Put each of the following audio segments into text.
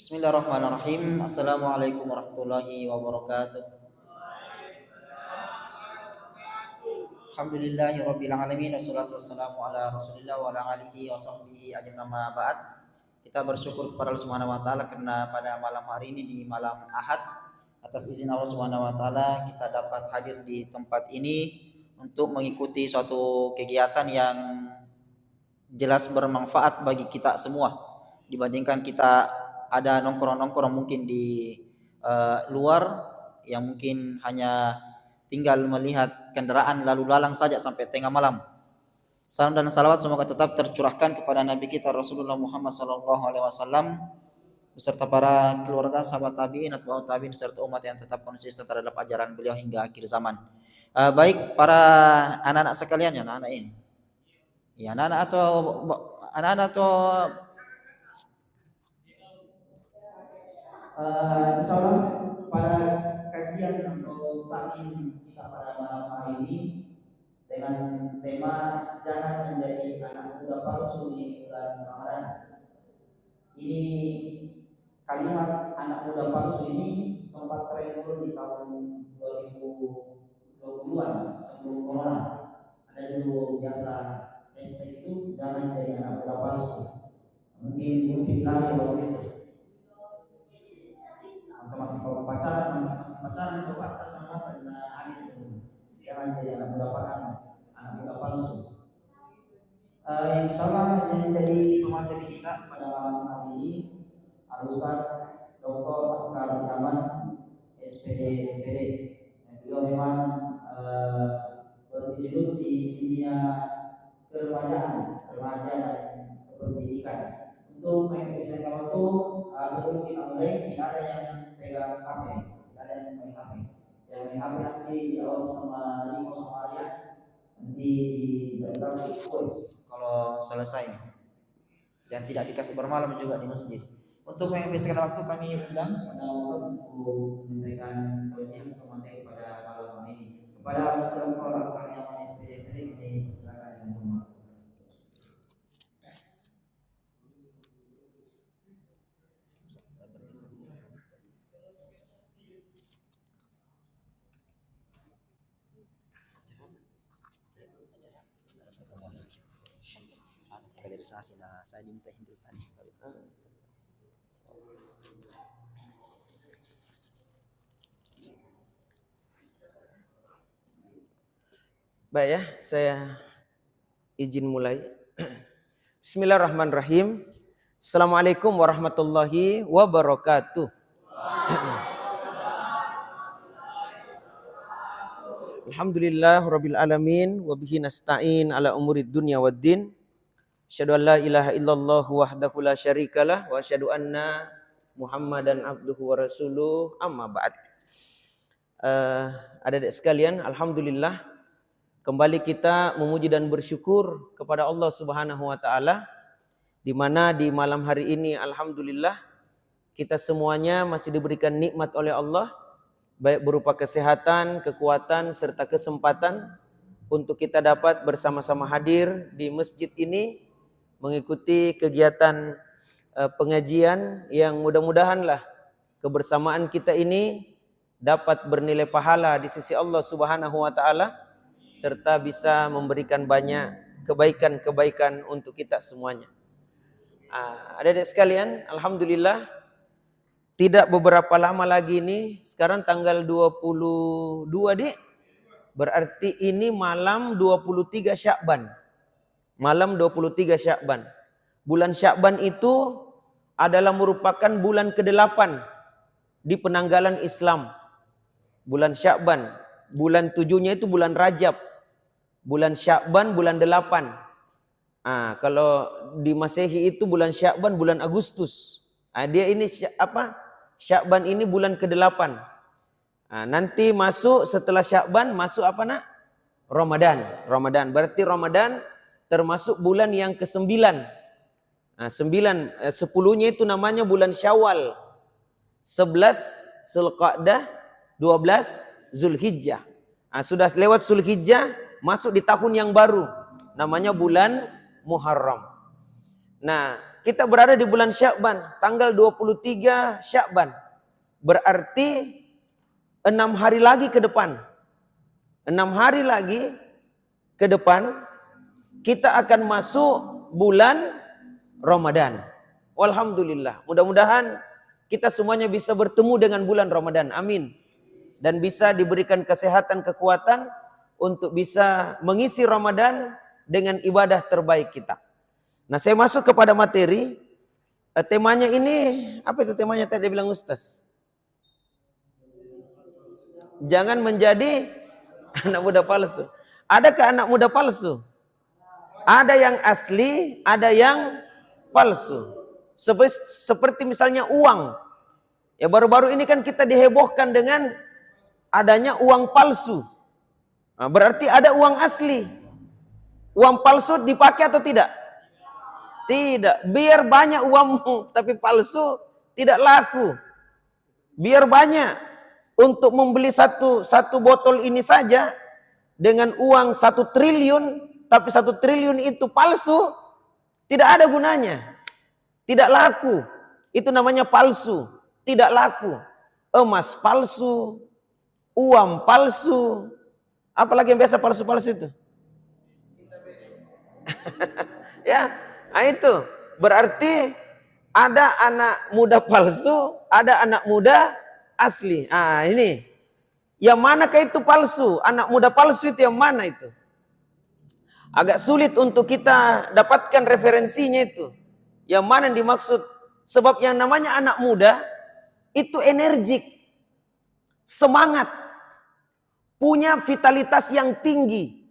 Bismillahirrahmanirrahim. Assalamualaikum warahmatullahi wabarakatuh. Alhamdulillahirabbil alamin wassalatu wassalamu ala Rasulillah wa ala alihi wa sahbihi ajmain amma ba'd. Kita bersyukur kepada Allah Subhanahu wa taala karena pada malam hari ini di malam Ahad atas izin Allah Subhanahu wa taala kita dapat hadir di tempat ini untuk mengikuti suatu kegiatan yang jelas bermanfaat bagi kita semua dibandingkan kita ada nongkrong-nongkrong mungkin di luar yang mungkin hanya tinggal melihat kendaraan lalu lalang saja sampai tengah malam. Salam dan salawat semoga tetap tercurahkan kepada Nabi kita Rasulullah Muhammad SAW beserta para keluarga, sahabat tabi'in, atba'ut tabi'in serta umat yang tetap konsisten terhadap ajaran beliau hingga akhir zaman. Baik para anak-anak sekalian, ya anak-anak ini. Ya, anak-anak atau insyaallah pada kajian atau taklim kita pada malam hari ini dengan tema jangan menjadi anak muda palsu di bulan Ramadan. Ini kalimat anak muda palsu ini sempat tren dulu di tahun 2020-an sebelum corona. Ada dulu biasa hashtag itu jangan jadi anak muda palsu. Mungkin lebih lagi waktu itu. Atau masih kalau pacaran itu pacar sama karena adik itu jangan jadi anak muda palsu. Insyaallah yang menjadi pemateri kita pada malam hari ini Al-Ustaz Dr. Askar Yaman SPD MPD. Beliau memang berhidup di dunia remaja dan pendidikan. Untuk mengisi waktu sebelum kita mulai tidak ada yang pegang HP, tidak ada yang main HP. Yang main HP nanti diawasi sama Riko sama Arya, nanti dikasih kalau selesai. Dan tidak dikasih bermalam juga di masjid. Untuk menghabiskan waktu kami undang pada Ustaz untuk memberikan tausiah atau materi pada malam hari ini. Kepada Ustaz Dr. Askar Yaman SPD kami silakan dengan hormat. Kaderisasi lah, saya diminta hindu tadi. Baik ya, saya izin mulai. Bismillahirrahmanirrahim. Assalamualaikum warahmatullahi wabarakatuh. Alhamdulillah rabbil alamin wa bihi nasta'in ala umurid dunya waddin. Asyhadu an la ilaha illallah wahdahu la syarikalah wa asyhadu anna Muhammadan abduhu wa rasuluh amma ba'd. Adik-adik sekalian, alhamdulillah kembali kita memuji dan bersyukur kepada Allah Subhanahu wa taala di mana di malam hari ini alhamdulillah kita semuanya masih diberikan nikmat oleh Allah baik berupa kesehatan, kekuatan serta kesempatan untuk kita dapat bersama-sama hadir di masjid ini mengikuti kegiatan pengajian yang mudah-mudahanlah kebersamaan kita ini dapat bernilai pahala di sisi Allah Subhanahu wa taala serta bisa memberikan banyak kebaikan-kebaikan untuk kita semuanya. Adik-adik sekalian, alhamdulillah tidak beberapa lama lagi ini, sekarang tanggal 22 Dik. Berarti ini malam 23 Syakban. Malam 23 Syakban. Bulan Syakban itu adalah merupakan bulan ke-8 di penanggalan Islam. Bulan Syakban. Bulan 7-nya itu bulan Rajab. Bulan Syakban bulan 8. Kalau di Masehi itu bulan Syakban bulan Agustus. Dia ini Syakban ini bulan ke-8. Nanti masuk setelah Syakban masuk apa nak? Ramadan. Berarti Ramadan termasuk bulan yang ke-9. 10-nya itu namanya bulan Syawal. 11 Zulqa'dah, 12 Zulhijjah. Sudah lewat Zulhijjah, masuk di tahun yang baru. Namanya bulan Muharram. Nah, kita berada di bulan Sya'ban, tanggal 23 Sya'ban. Berarti 6 hari lagi ke depan. 6 hari lagi ke depan kita akan masuk bulan Ramadan. Alhamdulillah. Mudah-mudahan kita semuanya bisa bertemu dengan bulan Ramadan. Amin. Dan bisa diberikan kesehatan, kekuatan untuk bisa mengisi Ramadan dengan ibadah terbaik kita. Nah, saya masuk kepada materi. Temanya ini, apa itu temanya tadi bilang Ustaz? Jangan menjadi anak muda palsu. Adakah anak muda palsu? Ada yang asli, ada yang palsu. Seperti misalnya uang. Ya, baru-baru ini kan kita dihebohkan dengan adanya uang palsu. Nah, berarti ada uang asli. Uang palsu dipakai atau tidak? Tidak. Biar banyak uangmu tapi palsu tidak laku. Biar banyak. Untuk membeli satu botol ini saja dengan uang 1 triliun, tapi 1 triliun itu palsu, tidak ada gunanya. Tidak laku. Itu namanya palsu. Tidak laku. Emas palsu, uang palsu. Apalagi yang biasa palsu-palsu itu? Ya, nah itu berarti ada anak muda palsu, ada anak muda asli. Ah, ini yang manakah itu palsu? Anak muda palsu itu yang mana itu? Agak sulit untuk kita dapatkan referensinya itu. Yang mana yang dimaksud? Sebab yang namanya anak muda itu energik, semangat, punya vitalitas yang tinggi,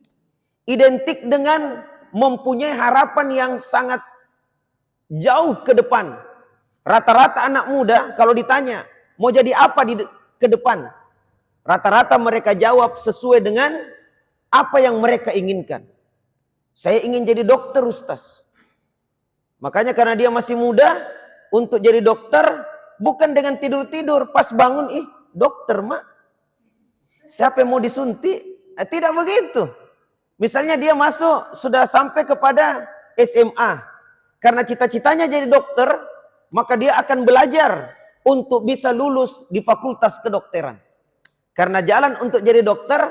identik dengan mempunyai harapan yang sangat jauh ke depan. Rata-rata anak muda kalau ditanya mau jadi apa ke depan, rata-rata mereka jawab sesuai dengan apa yang mereka inginkan. Saya ingin jadi dokter, Ustaz. Makanya karena dia masih muda, untuk jadi dokter bukan dengan tidur-tidur, pas bangun, dokter mak, siapa yang mau disuntik? Tidak begitu. Misalnya dia masuk, sudah sampai kepada SMA. Karena cita-citanya jadi dokter, maka dia akan belajar untuk bisa lulus di fakultas kedokteran. Karena jalan untuk jadi dokter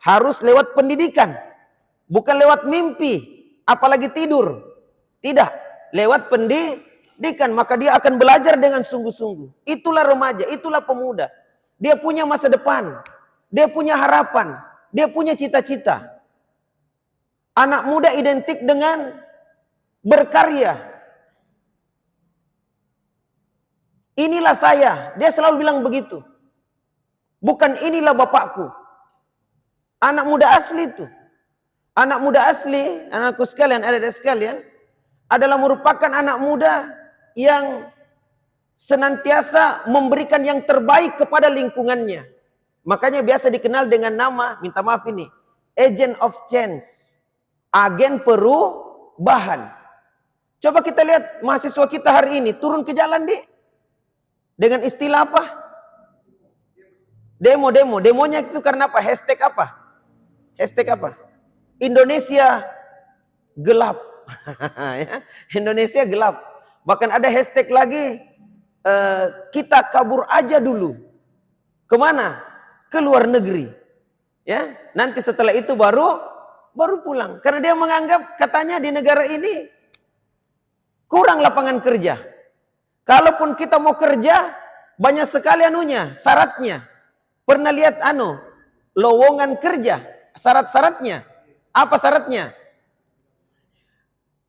harus lewat pendidikan. Bukan lewat mimpi, apalagi tidur. Tidak, lewat pendidikan. Maka dia akan belajar dengan sungguh-sungguh. Itulah remaja, itulah pemuda. Dia punya masa depan. Dia punya harapan. Dia punya cita-cita. Anak muda identik dengan berkarya. Inilah saya. Dia selalu bilang begitu. Bukan inilah bapakku. Anak muda asli itu. Anak muda asli, anakku sekalian, adik-adik sekalian, adalah merupakan anak muda yang senantiasa memberikan yang terbaik kepada lingkungannya. Makanya biasa dikenal dengan nama, minta maaf ini, agent of change. Agen perubahan. Coba kita lihat mahasiswa kita hari ini turun ke jalan dengan istilah apa? Demo. Demonya itu karena apa? Hashtag apa? Hashtag apa? Indonesia gelap. Indonesia gelap. Bahkan ada hashtag lagi, kita kabur aja dulu. Kemana? Ke luar negeri. Ya, nanti setelah itu baru pulang. Karena dia menganggap katanya di negara ini kurang lapangan kerja. Kalaupun kita mau kerja, banyak sekali syaratnya. Pernah lihat lowongan kerja, syarat-syaratnya. Apa syaratnya?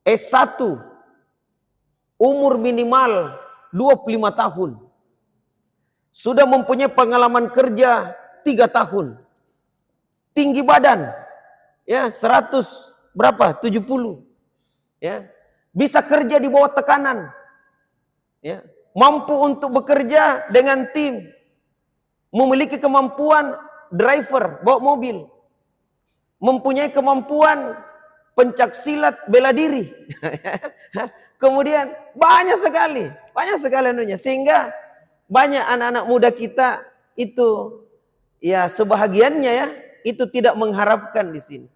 S1, umur minimal 25 tahun. Sudah mempunyai pengalaman kerja 3 tahun. Tinggi badan, ya 100 berapa? 70. Ya. Bisa kerja di bawah tekanan. Ya. Mampu untuk bekerja dengan tim. Memiliki kemampuan driver, bawa mobil. Mempunyai kemampuan pencak silat bela diri. Kemudian banyak sekali sehingga banyak anak-anak muda kita itu ya sebahagiannya ya itu tidak mengharapkan di sini.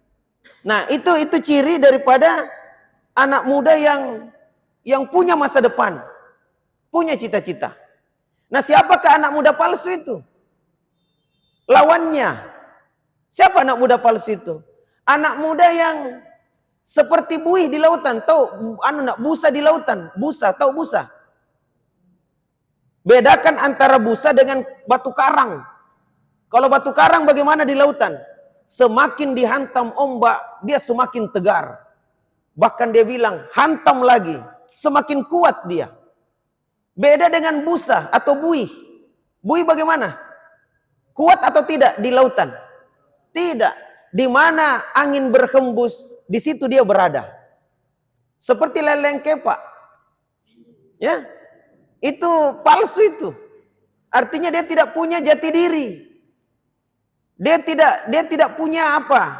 Nah, itu ciri daripada anak muda yang yang punya masa depan, punya cita-cita. Nah, siapakah anak muda palsu itu? Lawannya. Siapa anak muda palsu itu? Anak muda yang seperti buih di lautan. Tahu busa di lautan? Busa, tahu busa? Bedakan antara busa dengan batu karang. Kalau batu karang bagaimana di lautan? Semakin dihantam ombak, dia semakin tegar. Bahkan dia bilang, hantam lagi, semakin kuat dia. Beda dengan busa atau buih. Buih bagaimana? Kuat atau tidak di lautan? Tidak. Di mana angin berhembus, di situ dia berada. Seperti leleng kepak. Ya. Itu palsu itu. Artinya dia tidak punya jati diri. Dia tidak punya apa?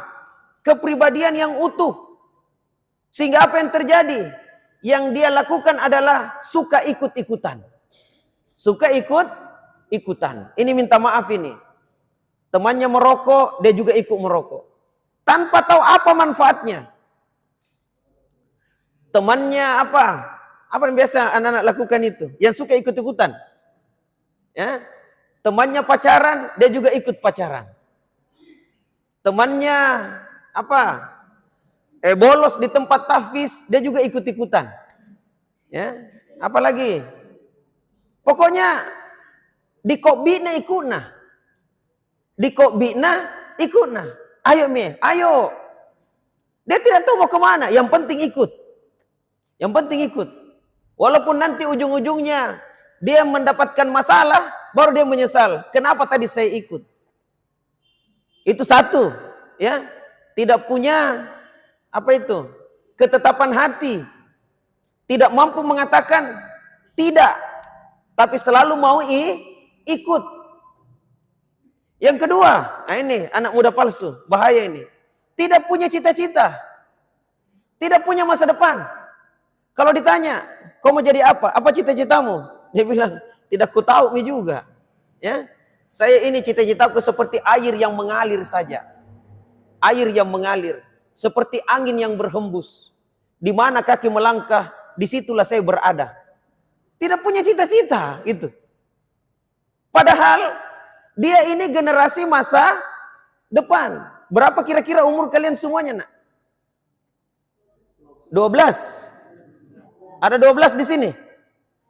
Kepribadian yang utuh. Sehingga apa yang terjadi? Yang dia lakukan adalah suka ikut-ikutan. Suka ikut-ikutan. Ini minta maaf ini. Temannya merokok, dia juga ikut merokok. Tanpa tahu apa manfaatnya. Temannya apa? Apa yang biasa anak-anak lakukan itu? Yang suka ikut-ikutan. Ya. Temannya pacaran, dia juga ikut pacaran. Temannya apa? Bolos di tempat tahfiz, dia juga ikut-ikutan. Ya. Apalagi? Pokoknya di kokbina ikutna. Di kokbina ikutna. Ayo mi, ayo. Dia tidak tahu mau kemana. Yang penting ikut. Yang penting ikut. Walaupun nanti ujung-ujungnya dia mendapatkan masalah, baru dia menyesal. Kenapa tadi saya ikut? Itu satu, ya. Tidak punya apa itu? Ketetapan hati. Tidak mampu mengatakan tidak, tapi selalu mau ikut. Yang kedua, nah ini anak muda palsu, bahaya ini. Tidak punya cita-cita. Tidak punya masa depan. Kalau ditanya, kau mau jadi apa? Apa cita-citamu? Dia bilang, tidak ku tahu mi juga. Ya, saya ini cita-citaku seperti air yang mengalir saja. Air yang mengalir, seperti angin yang berhembus. Di mana kaki melangkah, disitulah saya berada. Tidak punya cita-cita, itu. Padahal dia ini generasi masa depan. Berapa kira-kira umur kalian semuanya, nak? 12. Ada 12 di sini?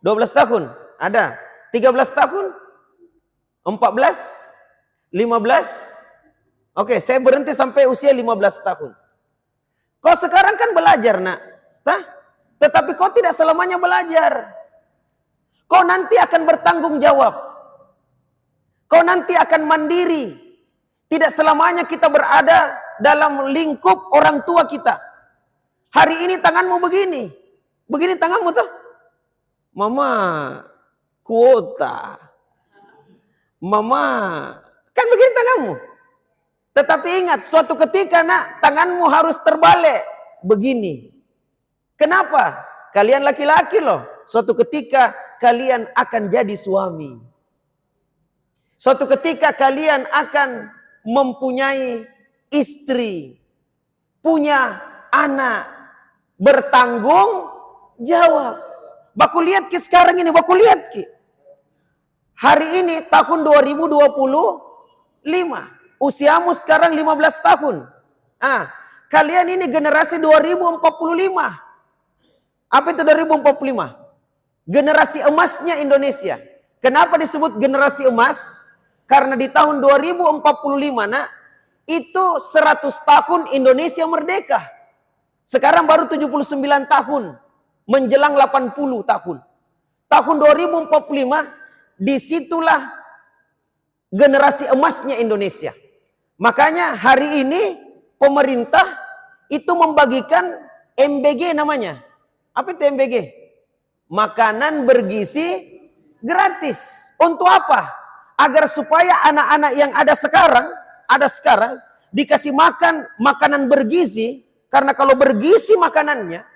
12 tahun? Ada. 13 tahun? 14? 15? Oke, saya berhenti sampai usia 15 tahun. Kau sekarang kan belajar, nak. Tetapi kau tidak selamanya belajar. Kau nanti akan bertanggung jawab. Kau nanti akan mandiri. Tidak selamanya kita berada dalam lingkup orang tua kita. Hari ini tanganmu begini. Begini tanganmu tuh. Mama, kuota. Mama, kan begini tanganmu. Tetapi ingat, suatu ketika nak, tanganmu harus terbalik. Begini. Kenapa? Kalian laki-laki loh. Suatu ketika kalian akan jadi suami. Suatu ketika kalian akan mempunyai istri. Punya anak. Bertanggung jawab. Baku lihat ki sekarang ini, baku lihat ki. Hari ini tahun 2025. Usiamu sekarang 15 tahun. Kalian ini generasi 2045. Apa itu 2045? Generasi emasnya Indonesia. Kenapa disebut generasi emas? Karena di tahun 2045 nak, itu 100 tahun Indonesia merdeka. Sekarang baru 79 tahun. Menjelang 80 tahun. Tahun 2045, disitulah generasi emasnya Indonesia. Makanya hari ini pemerintah itu membagikan MBG namanya. Apa itu MBG? Makanan bergizi gratis. Untuk apa? Agar supaya anak-anak yang ada sekarang dikasih makan makanan bergizi. Karena kalau bergizi makanannya,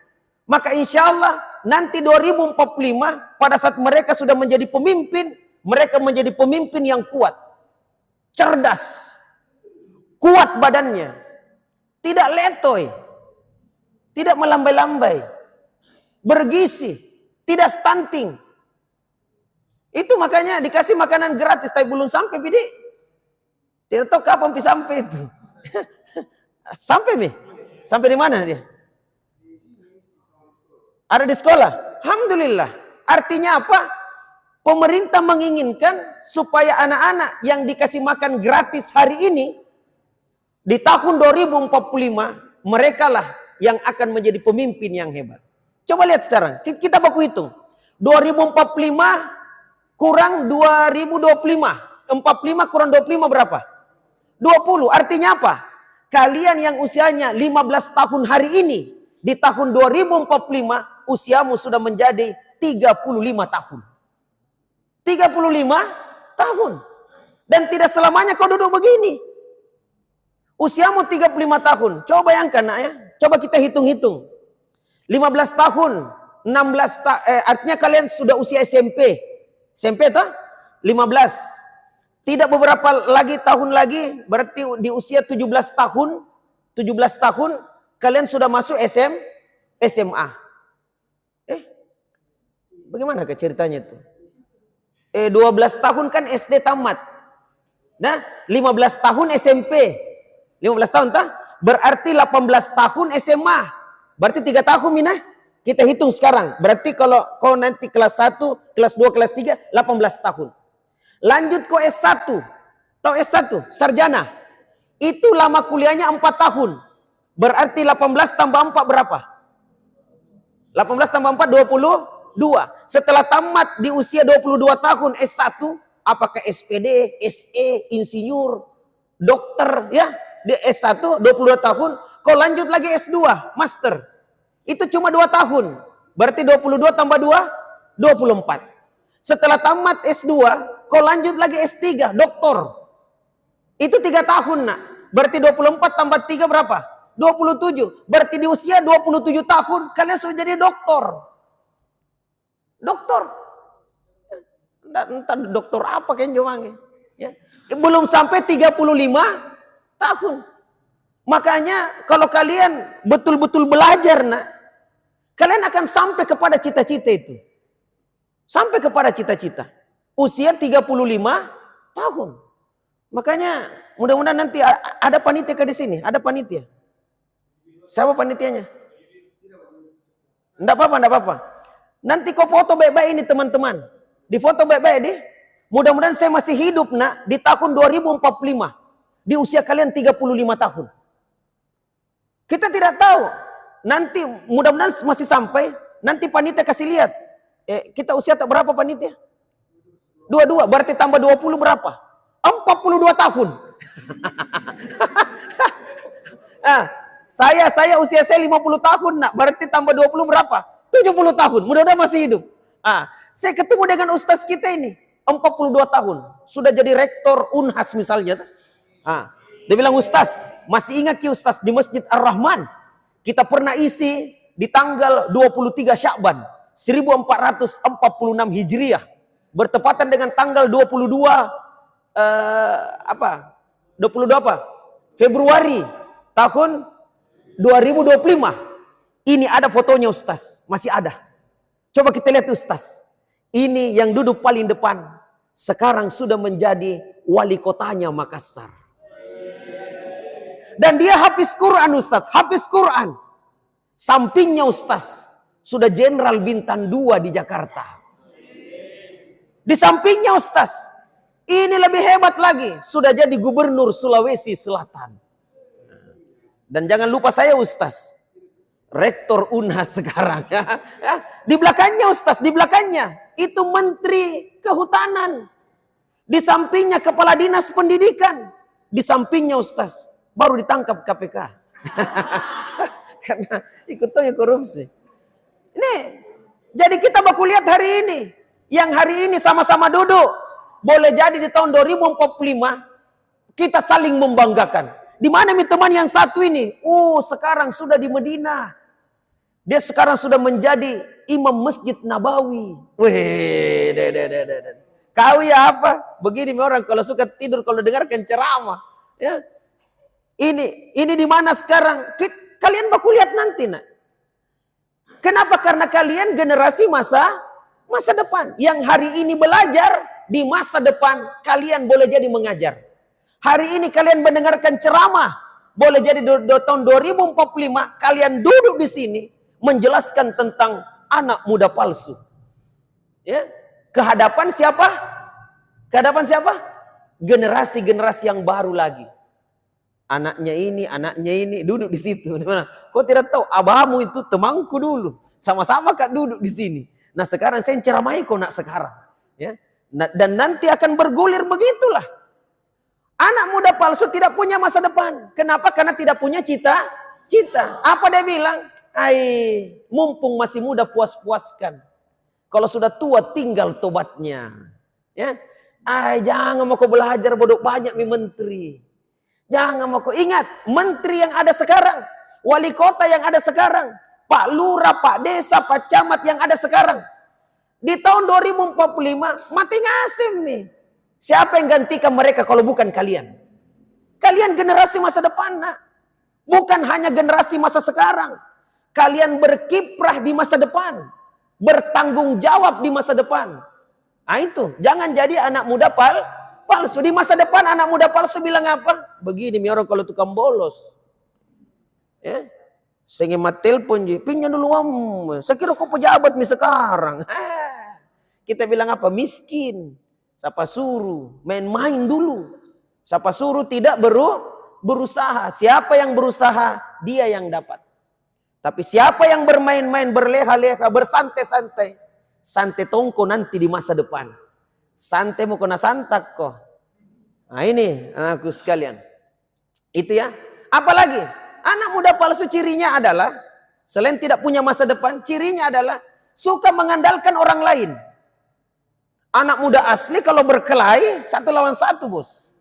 maka insya Allah nanti 2045 pada saat mereka sudah menjadi pemimpin, mereka menjadi pemimpin yang kuat, cerdas, kuat badannya, tidak letoy, tidak melambai-lambai. bergizi, tidak stunting. Itu makanya dikasih makanan gratis, tapi belum sampai, Bidi. Tidak tahu kapan sampai itu. Sampai, Mi? Sampai di mana dia? Ada di sekolah. Alhamdulillah. Artinya apa? Pemerintah menginginkan supaya anak-anak yang dikasih makan gratis hari ini, di tahun 2045, mereka lah yang akan menjadi pemimpin yang hebat. Coba lihat sekarang, kita baku hitung. 2045 kurang 2025. 45 kurang 25 berapa? 20. Artinya apa? Kalian yang usianya 15 tahun hari ini, di tahun 2045, usiamu sudah menjadi 35 tahun. 35 tahun. Dan tidak selamanya kau duduk begini. Usiamu 35 tahun. Coba bayangkan, nak, ya. Coba kita hitung-hitung. 15 tahun, 16 artinya kalian sudah usia SMP. SMP toh? 15. Tidak beberapa tahun lagi, berarti di usia 17 tahun, kalian sudah masuk SMA. Bagaimana ke ceritanya itu? 12 tahun kan SD tamat. Nah, 15 tahun SMP. 15 tahun tah? Berarti 18 tahun SMA. Berarti 3 tahun, Minah. Kita hitung sekarang. Berarti kalau kau nanti kelas 1, kelas 2, kelas 3, 18 tahun. Lanjut ke S1. Tahu S1? Sarjana. Itu lama kuliahnya 4 tahun. Berarti 18 tambah 4 berapa? 18 tambah 4, 22. Setelah tamat di usia 22 tahun S1, apakah SPD, SE, insinyur, dokter, ya? Di S1, 22 tahun. Kau lanjut lagi S2, master. Itu cuma 2 tahun. Berarti 22 tambah 2, 24. Setelah tamat S2, kau lanjut lagi S3, doktor. Itu 3 tahun, nak. Berarti 24 tambah 3 berapa? 27. Berarti di usia 27 tahun, kalian sudah jadi doktor. Doktor. Entah doktor apa kan jowange. Ya. Belum sampai 35 tahun. Makanya kalau kalian betul-betul belajar, nak, kalian akan sampai kepada cita-cita itu. Sampai kepada cita-cita. Usia 35 tahun. Makanya mudah-mudahan nanti ada panitia di sini. Ada panitia. Siapa panitianya? Enggak apa-apa, enggak apa-apa. Nanti kau foto baik-baik ini, teman-teman. Di foto baik-baik deh. Mudah-mudahan saya masih hidup, nak, di tahun 2045. Di usia kalian 35 tahun. Kita tidak tahu. Nanti mudah-mudahan masih sampai. Nanti panitia kasih lihat. Kita usia tak berapa panitia? 22. Berarti tambah 20 berapa? 42 tahun. Nah, saya usia saya 50 tahun, nak. Berarti tambah 20 berapa? 70 tahun. Mudah-mudahan masih hidup. Saya ketemu dengan ustaz kita ini. 42 tahun. Sudah jadi rektor Unhas misalnya. Dia bilang, ustaz, masih ingat ki ustaz di Masjid Ar-Rahman? Kita pernah isi di tanggal 23 Sya'ban 1446 Hijriah. Bertepatan dengan tanggal 22 Februari tahun 2025. Ini ada fotonya ustaz, masih ada. Coba kita lihat ustaz. Ini yang duduk paling depan. Sekarang sudah menjadi wali kotanya Makassar. Dan dia hafiz Quran ustaz, hafiz Quran. Sampingnya ustaz, sudah jenderal bintang 2 di Jakarta. Di sampingnya ustaz, ini lebih hebat lagi, sudah jadi gubernur Sulawesi Selatan. Dan jangan lupa saya ustaz, rektor Unhas sekarang. Di belakangnya ustaz, di belakangnya itu menteri kehutanan. Di sampingnya kepala dinas pendidikan. Di sampingnya ustaz, baru ditangkap KPK. Karena ikutnya korupsi. Ini, jadi kita baku lihat hari ini. Yang hari ini sama-sama duduk. Boleh jadi di tahun 2045, kita saling membanggakan. Di mana teman yang satu ini? Sekarang sudah di Madinah. Dia sekarang sudah menjadi imam Masjid Nabawi. Wih, kau ya apa? Begini orang kalau suka tidur kalau dengarkan ceramah. Ya. Ini di mana sekarang? Kalian baku lihat nanti, nak. Kenapa? Karena kalian generasi masa depan. Yang hari ini belajar, di masa depan kalian boleh jadi mengajar. Hari ini kalian mendengarkan ceramah, boleh jadi tahun 2045 kalian duduk di sini menjelaskan tentang anak muda palsu. Ya, kehadapan siapa? Kehadapan siapa? Generasi-generasi yang baru lagi. Anaknya ini duduk di situ. Kau tidak tahu, abahmu itu temanku dulu. Sama-sama kak duduk di sini. Nah sekarang saya ceramai kau nak sekarang. Ya. Dan nanti akan bergulir begitulah. Anak muda palsu tidak punya masa depan. Kenapa? Karena tidak punya cita. Apa dia bilang? Mumpung masih muda puas-puaskan. Kalau sudah tua tinggal tobatnya. Ya. Jangan mau kau belajar bodoh banyak mi menteri. Jangan mau kau ingat, menteri yang ada sekarang, wali kota yang ada sekarang, Pak Lurah, Pak Desa, Pak Camat yang ada sekarang. Di tahun 2045 mati ngasim nih. Siapa yang gantikan mereka kalau bukan kalian? Kalian generasi masa depan, nak. Bukan hanya generasi masa sekarang. Kalian berkiprah di masa depan, bertanggung jawab di masa depan. Nah itu, jangan jadi anak muda palsu. Di masa depan anak muda palsu bilang apa? Begini mi orang kalau tukang bolos. Ya. Saya ngemat telepon je, pinjam dulu om. Saya kira kau pejabat mi sekarang. Kita bilang apa? Miskin. Siapa suruh main-main dulu. Siapa suruh tidak berusaha. Siapa yang berusaha, dia yang dapat. Tapi siapa yang bermain-main, berleha-leha, bersantai-santai, santai tongko nanti di masa depan. Santai mau kena santak kok. Nah ini anakku sekalian. Itu ya. Apalagi anak muda palsu cirinya adalah, selain tidak punya masa depan, cirinya adalah suka mengandalkan orang lain. Anak muda asli kalau berkelahi 1 lawan 1 bos.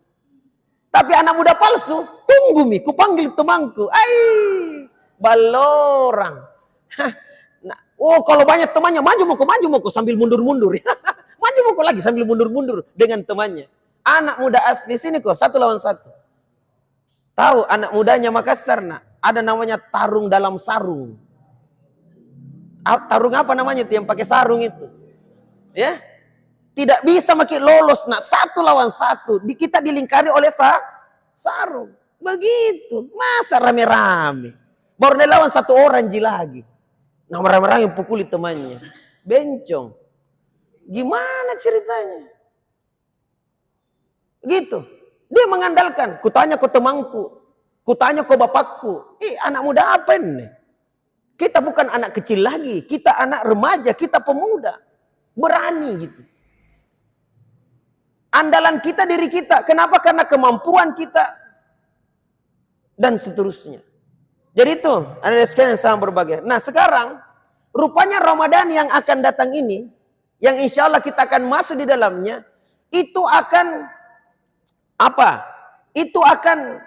Tapi anak muda palsu, tunggu mi, ku panggil temanku. Balorang. Nah, kalau banyak temannya, maju mau ku sambil mundur-mundur. Maju mau lagi sambil mundur-mundur dengan temannya. Anak muda asli sini kok 1 lawan 1. Tahu anak mudanya Makassar nak, ada namanya tarung dalam sarung. Tarung apa namanya itu yang pakai sarung itu? Ya. Tidak bisa makin lolos nak 1 lawan 1. Kita dilingkari oleh sarung. Begitu. Masa rame-rame. Baru dia lawan 1 orang lagi. Nah rame-rame yang pukuli temannya. Bencong. Gimana ceritanya? Gitu. Dia mengandalkan. Kutanya ke temanku. Kutanya ke bapakku. Anak muda apa ini? Kita bukan anak kecil lagi. Kita anak remaja. Kita pemuda. Berani gitu. Andalan kita diri kita. Kenapa? Karena kemampuan kita. Dan seterusnya. Jadi itu. Ada sekalian yang sama berbagai. Nah sekarang. Rupanya Ramadan yang akan datang ini. Yang insya Allah kita akan masuk di dalamnya. Itu akan. Apa? Itu akan.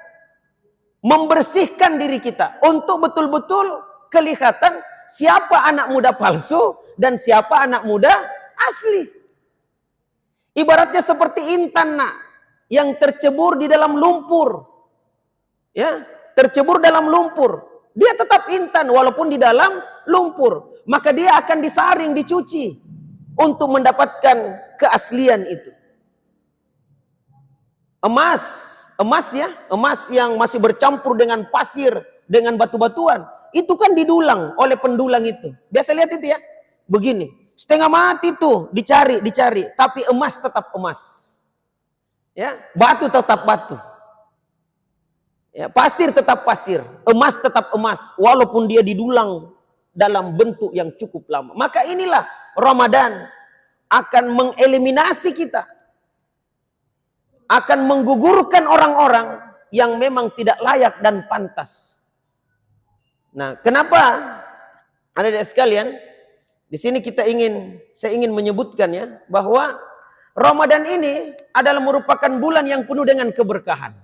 Membersihkan diri kita. Untuk betul-betul kelihatan. Siapa anak muda palsu. Dan siapa anak muda asli. Ibaratnya seperti intan nak, yang tercebur di dalam lumpur. Ya, tercebur dalam lumpur. Dia tetap intan walaupun di dalam lumpur. Maka dia akan disaring, dicuci untuk mendapatkan keaslian itu. Emas ya, emas yang masih bercampur dengan pasir, dengan batu-batuan, itu kan didulang oleh pendulang itu. Biasa lihat itu ya. Begini. Setengah mati tuh dicari, tapi emas tetap emas. Ya, batu tetap batu. Ya, pasir tetap pasir, emas tetap emas walaupun dia didulang dalam bentuk yang cukup lama. Maka inilah Ramadan akan mengeliminasi kita. Akan menggugurkan orang-orang yang memang tidak layak dan pantas. Nah, kenapa? Adik-adik sekalian, di sini saya ingin menyebutkan ya, bahwa Ramadan ini adalah merupakan bulan yang penuh dengan keberkahan.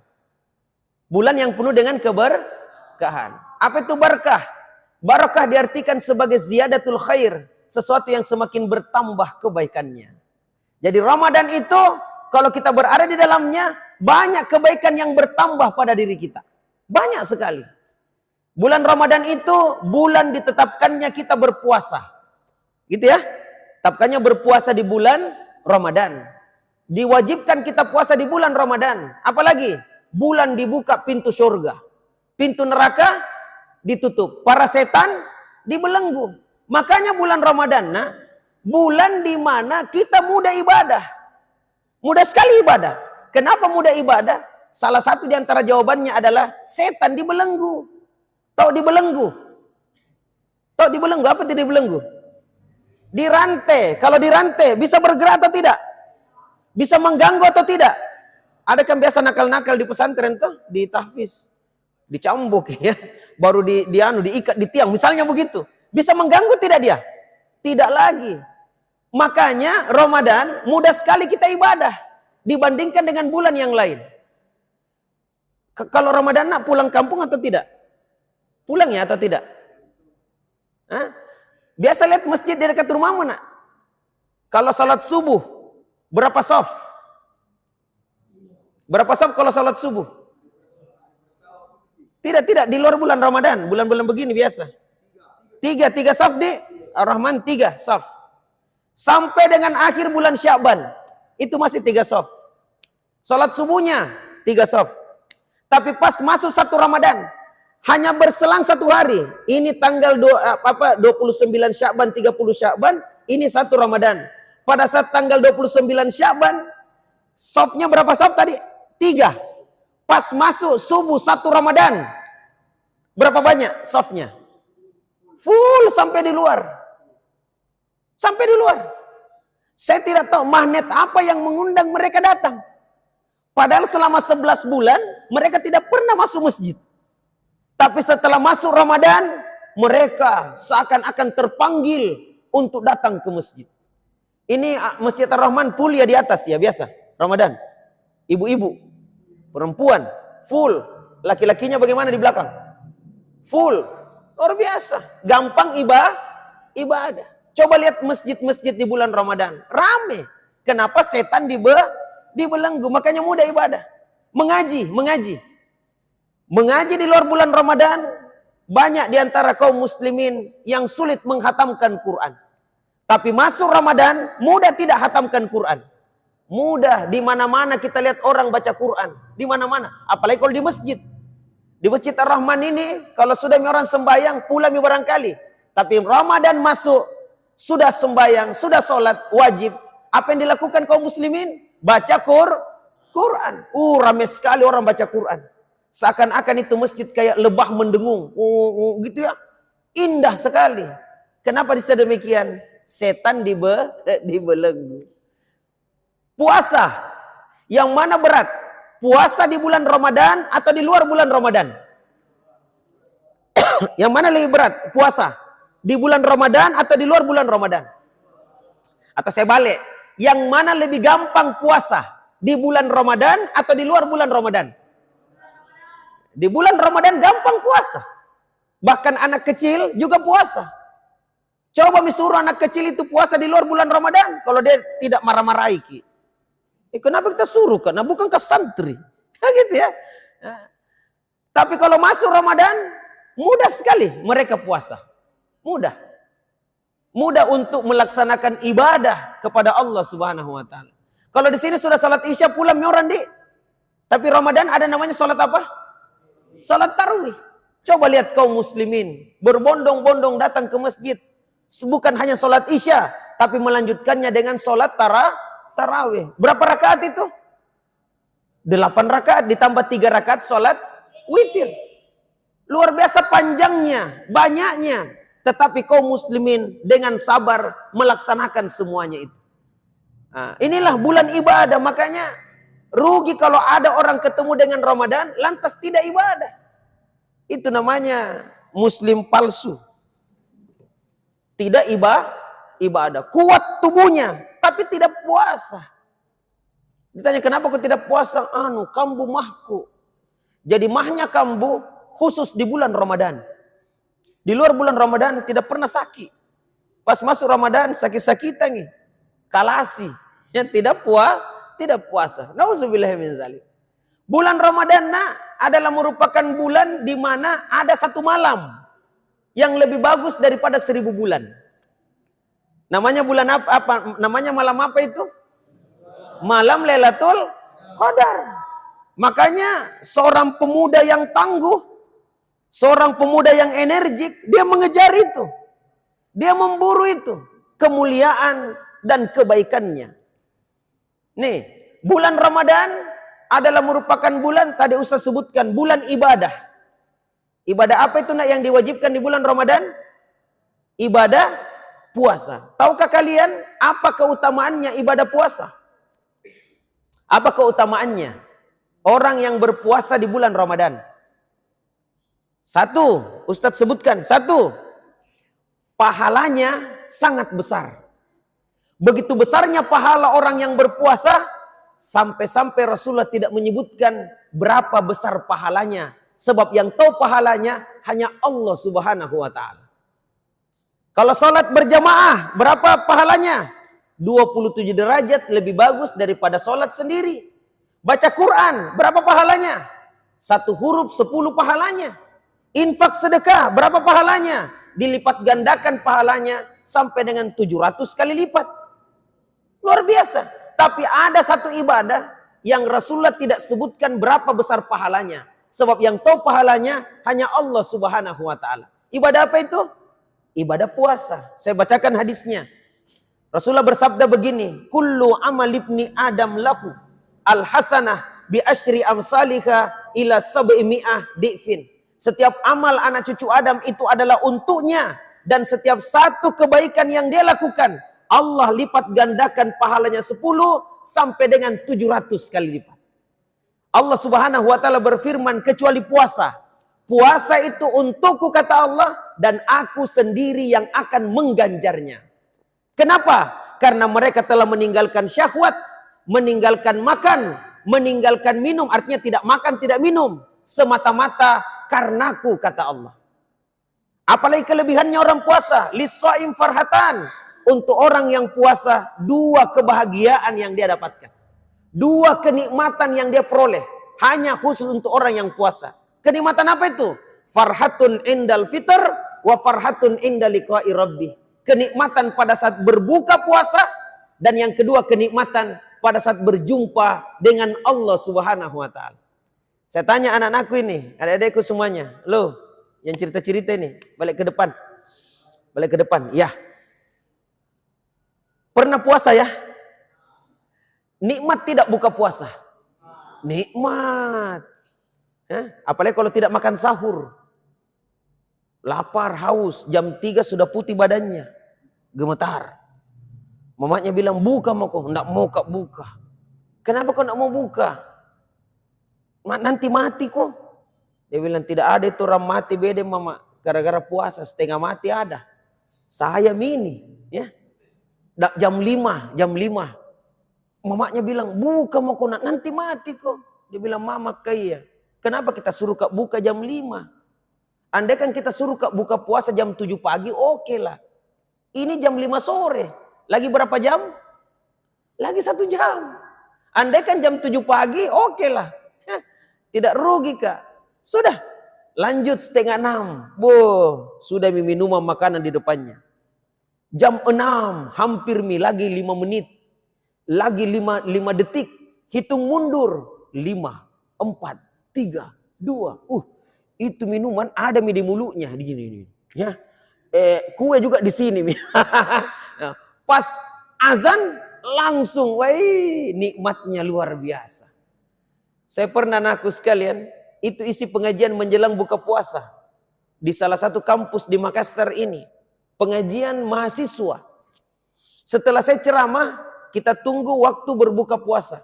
Bulan yang penuh dengan keberkahan. Apa itu berkah? Barakah diartikan sebagai ziyadatul khair, sesuatu yang semakin bertambah kebaikannya. Jadi Ramadan itu kalau kita berada di dalamnya, banyak kebaikan yang bertambah pada diri kita. Banyak sekali. Bulan Ramadan itu bulan ditetapkannya kita berpuasa. Gitu ya. Tetapkannya berpuasa di bulan Ramadan. Diwajibkan kita puasa di bulan Ramadan. Apalagi bulan dibuka pintu surga. Pintu neraka ditutup. Para setan dibelenggu. Makanya bulan Ramadan, nah, bulan di mana kita mudah ibadah. Mudah sekali ibadah. Kenapa mudah ibadah? Salah satu di antara jawabannya adalah setan dibelenggu. Tahu dibelenggu? Tahu dibelenggu apa tidak dibelenggu? Dirantai. Kalau dirantai bisa bergerak atau tidak? Bisa mengganggu atau tidak? Ada kan biasa nakal-nakal di pesantren tuh, di tahfiz, dicambuk ya, baru diikat di tiang, misalnya begitu. Bisa mengganggu tidak dia? Tidak lagi. Makanya Ramadan mudah sekali kita ibadah dibandingkan dengan bulan yang lain. Kalau Ramadan nak pulang kampung atau tidak? Pulang ya atau tidak? Hah? Biasa lihat masjid di dekat rumahmu nak. Kalau salat subuh berapa saf? Berapa saf kalau salat subuh? Tidak di luar bulan Ramadan, bulan-bulan begini biasa. Tiga saf di Ar-Rahman, 3 saf. Sampai dengan akhir bulan Sya'ban itu masih 3 saf. Salat subuhnya 3 saf. Tapi pas masuk 1 Ramadan, hanya berselang 1 hari. Ini tanggal 29 Sya'ban, 30 Sya'ban, ini 1 Ramadan. Pada saat tanggal 29 Sya'ban, safnya berapa saf tadi? 3. Pas masuk subuh 1 Ramadan, berapa banyak safnya? Full sampai di luar. Sampai di luar. Saya tidak tahu magnet apa yang mengundang mereka datang. Padahal selama 11 bulan, mereka tidak pernah masuk masjid. Tapi setelah masuk Ramadan, mereka seakan-akan terpanggil untuk datang ke masjid. Ini Masjid Ar-Rahman full ya di atas ya biasa. Ramadan. Ibu-ibu, perempuan, full. Laki-lakinya bagaimana di belakang? Full. Luar biasa. Gampang ibadah. Coba lihat masjid-masjid di bulan Ramadan. Rame. Kenapa? Setan dibelenggu. Makanya mudah ibadah. Mengaji. Mengaji di luar bulan Ramadan, banyak di antara kaum muslimin yang sulit menghatamkan Quran. Tapi masuk Ramadan, mudah tidak hatamkan Quran. Mudah, di mana-mana kita lihat orang baca Quran. Di mana-mana, apalagi kalau di masjid. Di Masjid Ar-Rahman ini, kalau sudah orang sembahyang, pulang barangkali. Tapi Ramadan masuk, sudah sembahyang, sudah sholat, wajib. Apa yang dilakukan kaum muslimin? Baca Quran. Ramai sekali orang baca Quran. Seakan-akan itu masjid kayak lebah mendengung. Gitu ya. Indah sekali. Kenapa bisa demikian? Setan dibelenggu. Puasa. Yang mana berat? Puasa di bulan Ramadan atau di luar bulan Ramadan? Yang mana lebih berat? Puasa. Di bulan Ramadan atau di luar bulan Ramadan? Atau saya balik. Yang mana lebih gampang puasa? Di bulan Ramadan atau di luar bulan Ramadan? Di bulan Ramadan gampang puasa. Bahkan anak kecil juga puasa. Coba suruh anak kecil itu puasa di luar bulan Ramadan. Kalau dia tidak marah-marahi. Kenapa kita suruh? Karena bukan ke santri. Gitu ya. Tapi kalau masuk Ramadan, mudah sekali mereka puasa. Mudah. Mudah untuk melaksanakan ibadah kepada Allah Subhanahu wa taala. Kalau di sini sudah salat Isya pulang orang di. Tapi Ramadan ada namanya salat apa? Salat tarawih. Coba lihat kaum muslimin berbondong-bondong datang ke masjid. Bukan hanya salat Isya, tapi melanjutkannya dengan salat tarawih. Berapa rakaat itu? 8 rakaat ditambah 3 rakaat salat witir. Luar biasa panjangnya, banyaknya. Tetapi kaum muslimin dengan sabar melaksanakan semuanya itu. Nah, inilah bulan ibadah. Makanya rugi kalau ada orang ketemu dengan Ramadan lantas tidak ibadah. Itu namanya muslim palsu. Tidak ibadah. Kuat tubuhnya tapi tidak puasa. Ditanya kenapa kau tidak puasa? Kambuh mahku. Jadi mahnya kambuh khusus di bulan Ramadan. Di luar bulan Ramadan tidak pernah sakit. Pas masuk Ramadan sakit-sakitan nih. Kalasi. Yang tidak puasa. Nauzubillahi min zalik. Bulan Ramadan adalah merupakan bulan di mana ada satu malam yang lebih bagus daripada 1000 bulan. Namanya bulan apa? Namanya malam apa itu? Malam Lailatul Qadar. Makanya seorang pemuda yang tangguh, seorang pemuda yang energik, dia mengejar itu. Dia memburu itu, kemuliaan dan kebaikannya. Nih, bulan Ramadan adalah merupakan bulan, tadi Ustaz sebutkan, bulan ibadah. Ibadah apa itu yang diwajibkan di bulan Ramadan? Ibadah puasa. Tahukah kalian apa keutamaannya ibadah puasa? Apa keutamaannya orang yang berpuasa di bulan Ramadan? Satu, Ustadz sebutkan. Satu, pahalanya sangat besar. Begitu besarnya pahala orang yang berpuasa, sampai-sampai Rasulullah tidak menyebutkan berapa besar pahalanya. Sebab yang tahu pahalanya hanya Allah Subhanahu wa ta'ala. Kalau sholat berjamaah, berapa pahalanya? 27 derajat lebih bagus daripada sholat sendiri. Baca Quran, berapa pahalanya? 1 huruf 10 pahalanya. Infak sedekah, berapa pahalanya? Dilipat gandakan pahalanya sampai dengan 700 kali lipat. Luar biasa. Tapi ada satu ibadah yang Rasulullah tidak sebutkan berapa besar pahalanya. Sebab yang tahu pahalanya hanya Allah Subhanahu wa ta'ala. Ibadah apa itu? Ibadah puasa. Saya bacakan hadisnya. Rasulullah bersabda begini, kullu amal ibni Adam lahu al-hasanah bi asyri amsalika ila sab'imi'ah di'fin. Setiap amal anak cucu Adam itu adalah untuknya, dan setiap satu kebaikan yang dia lakukan, Allah lipat gandakan pahalanya 10 sampai dengan 700 kali lipat. Allah Subhanahu wa ta'ala berfirman, kecuali puasa. Puasa itu untukku, kata Allah, dan aku sendiri yang akan mengganjarnya. Kenapa? Karena mereka telah meninggalkan syahwat, meninggalkan makan, meninggalkan minum. Artinya tidak makan, tidak minum. Semata-mata karenaku, kata Allah. Apalagi kelebihannya orang puasa. Lis-shaim farhatan. Untuk orang yang puasa, 2 kebahagiaan yang dia dapatkan. 2 kenikmatan yang dia peroleh. Hanya khusus untuk orang yang puasa. Kenikmatan apa itu? Farhatun indal fitr wa farhatun indal liqa'i rabbi. Kenikmatan pada saat berbuka puasa, dan yang kedua kenikmatan pada saat berjumpa dengan Allah Subhanahu wa ta'ala. Saya tanya anak-anakku ini, adik-adikku semuanya, loh, yang cerita-cerita ini, balik ke depan. Balik ke depan, ya. Pernah puasa ya? Nikmat tidak buka puasa? Nikmat. Apalagi kalau tidak makan sahur. Lapar, haus, jam 3 sudah putih badannya. Gemetar. Mamanya bilang, buka mau kok. Enggak mau kak buka. Kenapa kau enggak mau buka? Nanti mati kok. Dia bilang, tidak ada itu orang mati beda mama. Gara-gara puasa, setengah mati ada. Saya mini. Ya. Jam 5. Mamanya bilang, buka mau kok. Nanti mati kok. Dia bilang, mama kaya. Kenapa kita suruh kak buka jam 5? Andai kan kita suruh kak buka puasa jam 7 pagi, oke lah. Ini jam 5 sore. Lagi berapa jam? Lagi 1 jam. Andai kan jam 7 pagi, oke lah. Tidak rugi kak. Sudah. Lanjut setengah 6. Sudah minuman makanan di depannya. Jam 6, hampir lagi 5 menit. Lagi 5 detik. Hitung mundur. 5, 4, 3, 2. Itu minuman ada di mulutnya di sini. Ya. Kue juga di sini. Pas azan langsung, nikmatnya luar biasa. Saya pernah naku sekalian, itu isi pengajian menjelang buka puasa di salah satu kampus di Makassar ini. Pengajian mahasiswa. Setelah saya ceramah, kita tunggu waktu berbuka puasa.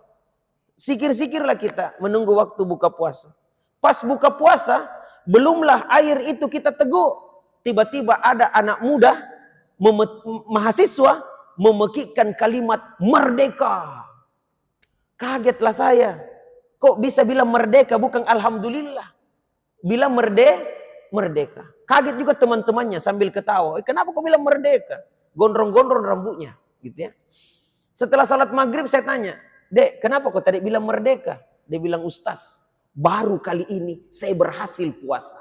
Sikir-sikirlah kita menunggu waktu buka puasa. Pas buka puasa, belumlah air itu kita teguk. Tiba-tiba ada anak muda, mahasiswa, memekikkan kalimat merdeka. Kagetlah saya. Kok bisa bilang merdeka bukan alhamdulillah. Bilang merdeka. Kaget juga teman-temannya sambil ketawa. Kenapa kok bilang merdeka? Gondrong-gondrong rambutnya. Gitu ya. Setelah salat maghrib saya tanya, Dek, kenapa kok tadi bilang merdeka? Dia bilang, Ustaz, baru kali ini saya berhasil puasa.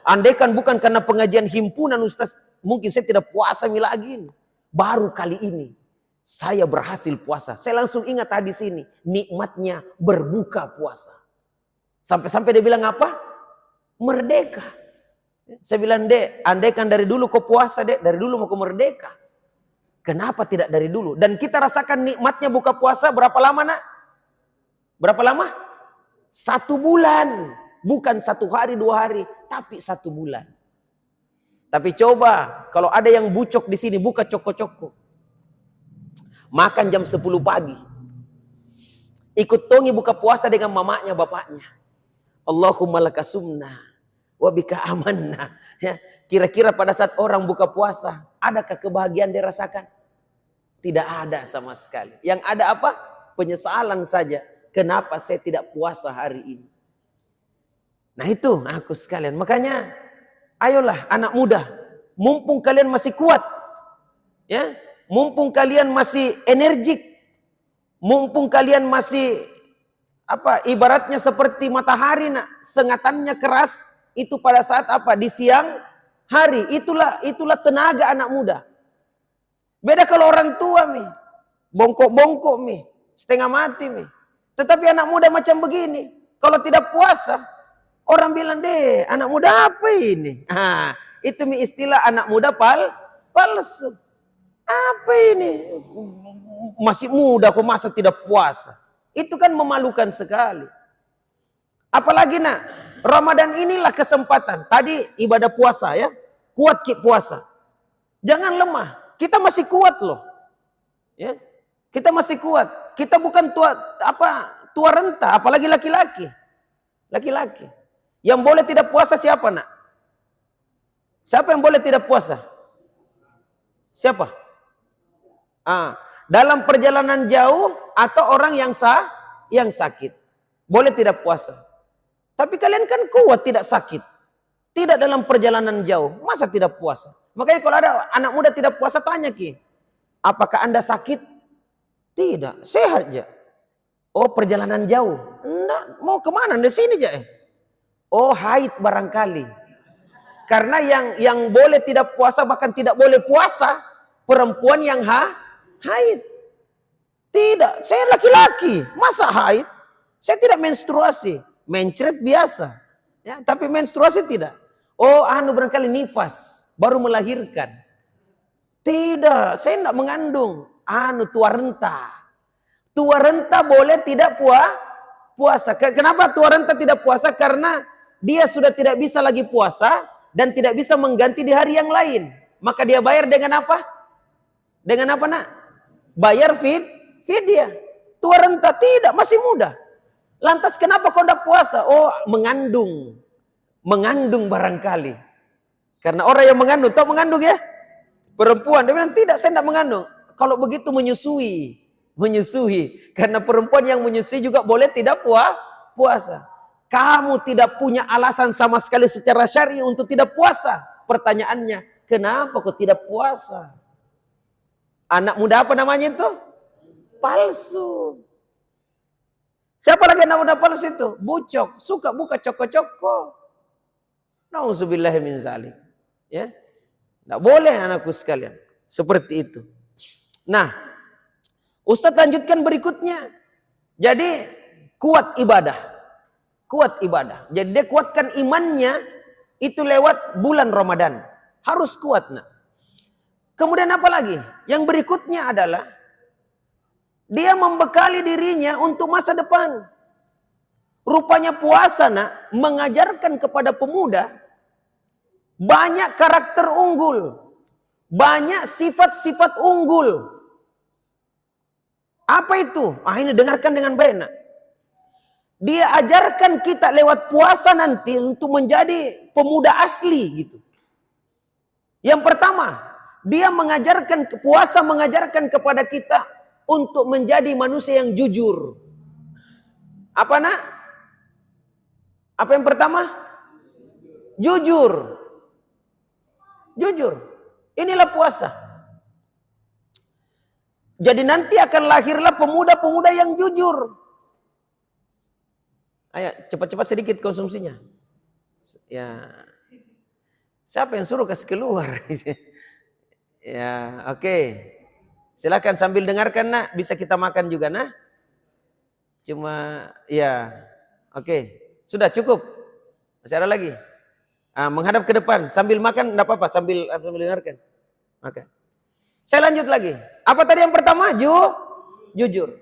Andaikan bukan karena pengajian himpunan Ustaz, mungkin saya tidak puasa lagi. Baru kali ini saya berhasil puasa. Saya langsung ingat hadis ini, nikmatnya berbuka puasa. Sampai-sampai dia bilang apa? Merdeka. Saya bilang, Dek, andaikan dari dulu kau puasa, Dek, dari dulu mau kau merdeka. Kenapa tidak dari dulu? Dan kita rasakan nikmatnya buka puasa berapa lama, Nak? Berapa lama? 1 bulan. Bukan 1 hari, 2 hari, tapi 1 bulan. Tapi coba, kalau ada yang bucok di sini, buka coko-coko. Makan jam 10 pagi. Ikut tongi buka puasa dengan mamanya, bapaknya. Allahumma laka sumna, wa bika amanna. Ya, kira-kira pada saat orang buka puasa, adakah kebahagiaan dirasakan? Tidak ada sama sekali. Yang ada apa? Penyesalan saja. Kenapa saya tidak puasa hari ini? Nah itu aku sekalian. Makanya ayolah anak muda, mumpung kalian masih kuat, ya, mumpung kalian masih energik, mumpung kalian masih ibaratnya seperti matahari, Nak, sengatannya keras, itu pada saat apa? Di siang hari. Itulah tenaga anak muda. Beda kalau orang tua bongkok-bongkok setengah mati Tetapi anak muda macam begini, kalau tidak puasa, orang bilang, deh, anak muda apa ini? Itu istilah anak muda palsu. Apa ini? Masih muda kok masa tidak puasa? Itu kan memalukan sekali. Apalagi, Nak, Ramadan inilah kesempatan. Tadi ibadah puasa, ya. Kuat puasa. Jangan lemah. Kita masih kuat loh. Ya. Kita masih kuat. Kita bukan tua renta, apalagi laki-laki. Laki-laki. Yang boleh tidak puasa siapa, Nak? Siapa yang boleh tidak puasa? Siapa? Dalam perjalanan jauh atau orang yang sakit. Boleh tidak puasa. Tapi kalian kan kuat tidak sakit. Tidak dalam perjalanan jauh. Masa tidak puasa? Makanya kalau ada anak muda tidak puasa, tanya apakah Anda sakit? Tidak, sehat aja. Oh, perjalanan jauh. Enggak, mau kemana? Di sini aja. Oh, haid barangkali. Karena yang boleh tidak puasa, bahkan tidak boleh puasa, perempuan yang haid. Tidak, saya laki-laki, masa haid? Saya tidak menstruasi, mencret biasa. Ya, tapi menstruasi tidak. Oh, barangkali nifas, baru melahirkan. Tidak, saya tidak mengandung. Tua renta. Tua renta boleh tidak puasa. Kenapa tua renta tidak puasa? Karena dia sudah tidak bisa lagi puasa dan tidak bisa mengganti di hari yang lain. Maka dia bayar dengan apa? Dengan apa, Nak? Bayar fidyah. Tua renta tidak, masih muda. Lantas kenapa kau tidak puasa? Oh, mengandung. Mengandung barangkali. Karena orang yang mengandung, tahu mengandung ya? Perempuan, dia bilang tidak, saya tidak mengandung. Kalau begitu menyusui. Karena perempuan yang menyusui juga boleh tidak puasa. Kamu tidak punya alasan sama sekali secara syar'i untuk tidak puasa. Pertanyaannya, kenapa kau tidak puasa? Anak muda apa namanya itu? Palsu. Siapa lagi anak muda palsu itu? Bucok, suka buka coko-coko. Nauzubillahi min zalik. Ya. Tidak boleh anakku sekalian. Seperti itu. Nah, Ustadz lanjutkan berikutnya. Jadi kuat ibadah. Kuat ibadah. Jadi dia kuatkan imannya itu lewat bulan Ramadan. Harus kuat, Nak. Kemudian apa lagi? Yang berikutnya adalah dia membekali dirinya untuk masa depan. Rupanya puasa, Nak, mengajarkan kepada pemuda banyak karakter unggul. Banyak sifat-sifat unggul. Apa itu? Ini dengarkan dengan baik, Nak. Dia ajarkan kita lewat puasa nanti untuk menjadi pemuda asli gitu. Yang pertama, dia puasa mengajarkan kepada kita untuk menjadi manusia yang jujur. Apa, Nak? Apa yang pertama? Jujur. Jujur. Inilah puasa. Jadi nanti akan lahirlah pemuda-pemuda yang jujur. Ayo cepat-cepat sedikit konsumsinya. Ya, siapa yang suruh kasih keluar? Ya, oke. Silakan sambil dengarkan nak, bisa kita makan juga nah. Cuma ya, oke. Sudah cukup. Masih ada lagi. Menghadap ke depan sambil makan, enggak apa-apa, sambil dengarkan. Oke. Saya lanjut lagi. Apa tadi yang pertama? Jujur.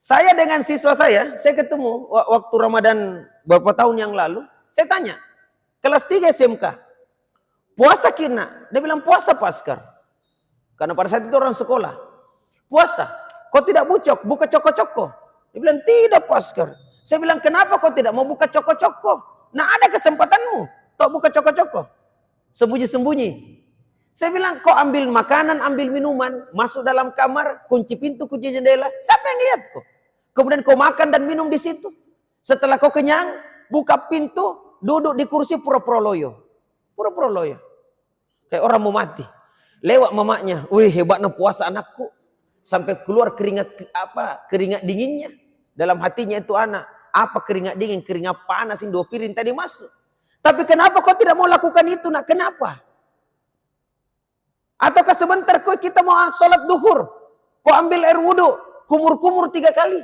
Saya dengan siswa saya ketemu waktu Ramadan beberapa tahun yang lalu. Saya tanya, kelas 3 SMK, puasa kina? Dia bilang puasa Paskar. Karena pada saat itu orang sekolah. Puasa. Kok tidak buka coko-coko? Dia bilang tidak Paskar. Saya bilang kenapa kau tidak mau buka coko-coko? Nah ada kesempatanmu. Tok buka coko-coko. Sembunyi-sembunyi. Saya bilang kau ambil makanan, ambil minuman, masuk dalam kamar, kunci pintu, kunci jendela. Siapa yang lihat kau? Kemudian kau makan dan minum di situ. Setelah kau kenyang, buka pintu, duduk di kursi pura-pura loyo. Pura-pura loyo. Kayak orang mau mati. Lewat mamanya, wih hebatnya puasa anakku. Sampai keluar keringat dinginnya. Dalam hatinya itu anak, apa keringat dingin, keringat panas, 2 piring tadi masuk. Tapi kenapa kau tidak mau lakukan itu nak? Kenapa? Ataukah sebentar kita mau sholat duhur, kau ambil air wudhu, kumur-kumur 3 kali.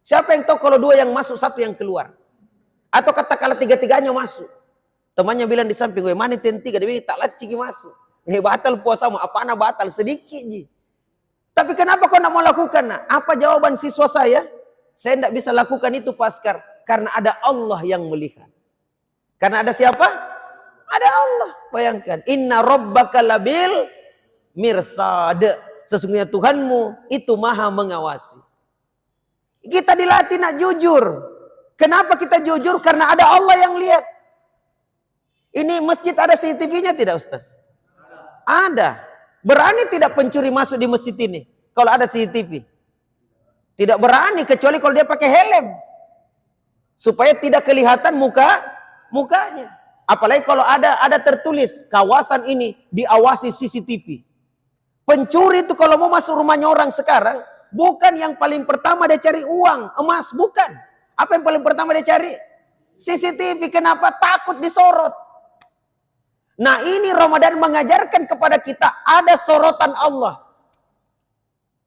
Siapa yang tahu kalau 2 yang masuk, 1 yang keluar? Atau katakanlah 3-tiganya masuk. Temannya bilang di samping, gue mana 3, dia bilang tak laciki masuk. Batal puasamu, apa anak batal sedikit ji. Tapi kenapa kau nak mau lakukan nak? Apa jawaban siswa saya? Saya tidak bisa lakukan itu Paskar, karena ada Allah yang melihat. Karena ada siapa? Ada Allah. Bayangkan, inna rabbaka labil mirsad. Sesungguhnya Tuhanmu itu maha mengawasi. Kita dilatih nak jujur. Kenapa kita jujur? Karena ada Allah yang lihat. Ini masjid ada CCTV-nya tidak Ustaz? Ada. Berani tidak pencuri masuk di masjid ini kalau ada CCTV? Tidak berani kecuali kalau dia pakai helm. Supaya tidak kelihatan mukanya. Apalagi kalau ada tertulis kawasan ini diawasi CCTV. Pencuri itu kalau mau masuk rumahnya orang sekarang, bukan yang paling pertama dia cari uang, emas, bukan. Apa yang paling pertama dia cari? CCTV. Kenapa? Takut disorot. Nah ini Ramadan mengajarkan kepada kita ada sorotan Allah.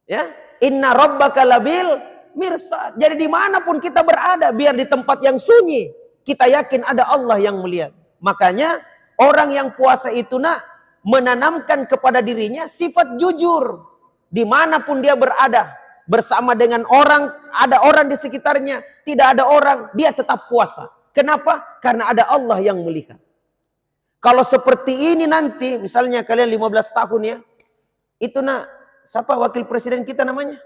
Ya, inna rabbaka labil mirsad. Jadi dimanapun kita berada, biar di tempat yang sunyi, kita yakin ada Allah yang melihat. Makanya orang yang puasa itu nak menanamkan kepada dirinya sifat jujur. Dimanapun dia berada, bersama dengan orang, ada orang di sekitarnya, tidak ada orang, dia tetap puasa. Kenapa? Karena ada Allah yang melihat. Kalau seperti ini nanti, misalnya kalian 15 tahun ya, itu nak, siapa wakil presiden kita namanya?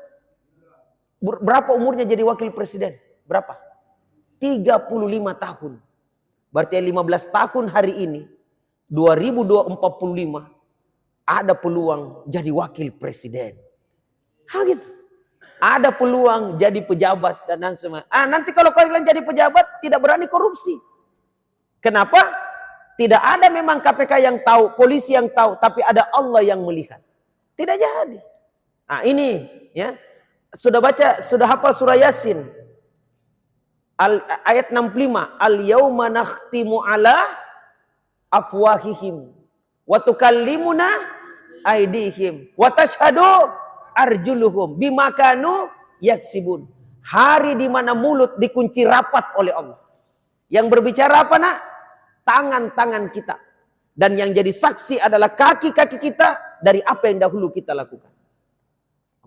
Berapa umurnya jadi wakil presiden? Berapa? 35 tahun. Berarti 15 tahun hari ini, 2045, ada peluang jadi wakil presiden. Gitu. Ada peluang jadi pejabat dan semua. Nanti kalau kalian jadi pejabat, tidak berani korupsi. Kenapa? Tidak ada memang KPK yang tahu, polisi yang tahu, tapi ada Allah yang melihat. Tidak jadi. Ini ya. Sudah baca, sudah hafal surah Yasin. Ayat 65. Al-yauma nakhtimu ala afwahihim wa tukallimuna aydihim wa tashhadu arjuluhum bima kanu yaksibun. Hari di mana mulut dikunci rapat oleh Allah. Yang berbicara apa nak? Tangan-tangan kita. Dan yang jadi saksi adalah kaki-kaki kita dari apa yang dahulu kita lakukan.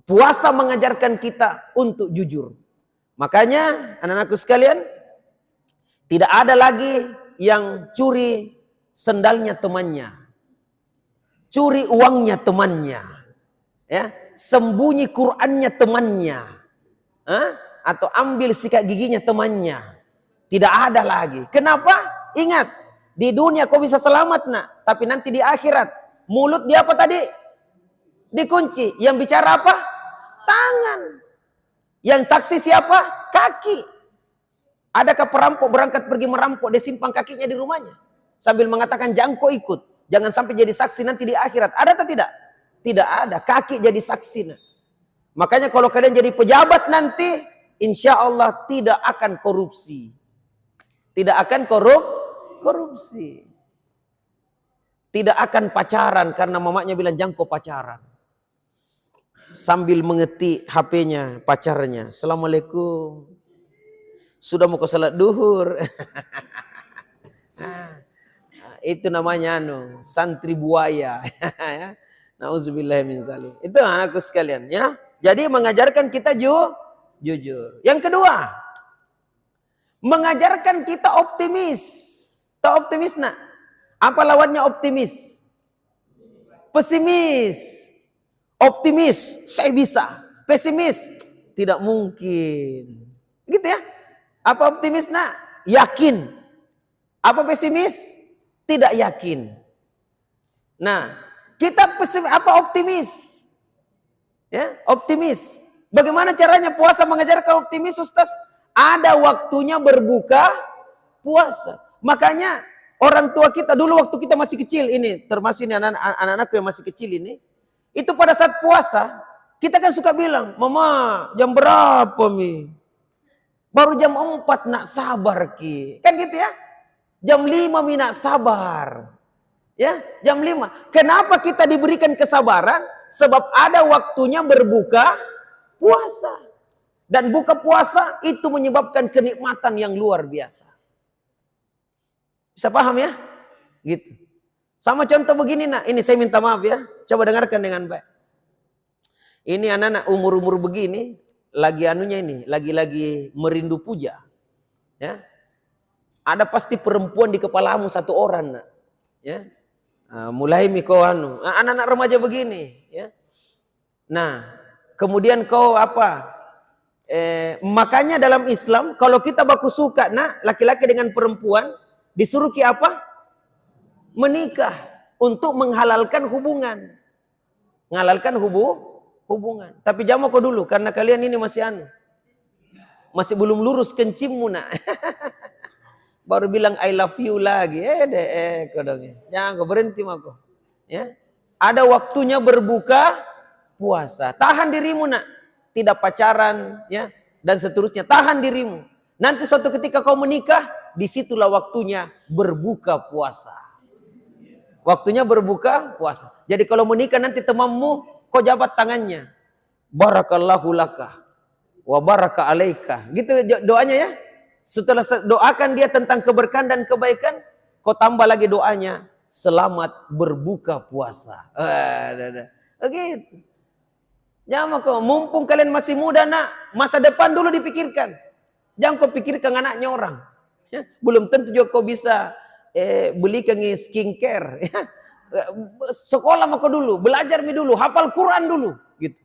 Puasa mengajarkan kita untuk jujur. Makanya anak-anakku sekalian, tidak ada lagi yang curi sendalnya temannya. Curi uangnya temannya. Ya, sembunyi Qur'annya temannya. Atau ambil sikat giginya temannya. Tidak ada lagi. Kenapa? Ingat. Di dunia kau bisa selamat nak, tapi nanti di akhirat mulut dia apa tadi? Dikunci. Yang bicara apa? Tangan. Yang saksi siapa? Kaki. Adakah perampok berangkat pergi merampok, dia simpang kakinya di rumahnya sambil mengatakan jangan kau ikut, jangan sampai jadi saksi nanti di akhirat. Ada atau tidak? Tidak ada. Kaki jadi saksi nak. Makanya kalau kalian jadi pejabat nanti, insya Allah tidak akan korupsi. Tidak akan korupsi. Tidak akan pacaran karena mamanya bilang jangan kau pacaran. Sambil mengetik HP-nya pacarnya. Assalamualaikum. Sudah mau ke salat duhur. Itu namanya santri buaya. Nauzubillah min zalik. Itu anakku sekalian ya. Jadi mengajarkan kita jujur. Yang kedua, mengajarkan kita optimis. Tahu optimis nak? Apa lawannya optimis? Pesimis. Optimis, saya bisa. Pesimis, tidak mungkin. Gitu ya. Apa optimis nak? Yakin. Apa pesimis? Tidak yakin. Nah, kita pesimis, apa optimis? Ya, optimis. Bagaimana caranya puasa mengajarkan optimis, Ustaz? Ada waktunya berbuka puasa. Makanya orang tua kita dulu waktu kita masih kecil ini, termasuk ini anak-anakku yang masih kecil ini, itu pada saat puasa, kita kan suka bilang, "Mama, jam berapa, Mi? Baru jam 4 nak sabar, Ki." Kan gitu ya? Jam 5 Mi nak sabar. Ya, jam 5. Kenapa kita diberikan kesabaran? Sebab ada waktunya berbuka puasa. Dan buka puasa itu menyebabkan kenikmatan yang luar biasa. Bisa paham ya? Gitu. Sama contoh begini nak, ini saya minta maaf ya. Coba dengarkan dengan baik. Ini anak-anak umur-umur begini, lagi lagi merindu puja. Ya. Ada pasti perempuan di kepalamu satu orang nak. Ya. Mulai kau anak-anak remaja begini, ya. Nah, kemudian kau apa? Makanya dalam Islam kalau kita baku suka, nak, laki-laki dengan perempuan disuruh apa? Menikah untuk menghalalkan hubungan, hubungan. Tapi jangan kau dulu karena kalian ini masih belum lurus kencimmu nak. Baru bilang I love you lagi. Jangan kau berhenti mako. Ya. Ada waktunya berbuka puasa. Tahan dirimu nak. Tidak pacaran ya dan seterusnya. Tahan dirimu. Nanti suatu ketika kau menikah, disitulah waktunya berbuka puasa. Waktunya berbuka puasa. Jadi kalau menikah nanti temanmu, kau jabat tangannya. Barakallahu laka wa baraka alaika. Gitu doanya ya. Setelah doakan dia tentang keberkahan dan kebaikan, kau tambah lagi doanya, selamat berbuka puasa. Oke. Jangan kau, mumpung kalian masih muda nak, masa depan dulu dipikirkan. Jangan kau pikirkan anaknya orang. Ya, belum tentu juga kau bisa belikan skincare. Ya. Sekolah maka dulu, belajar dulu, hafal Quran dulu. Gitu.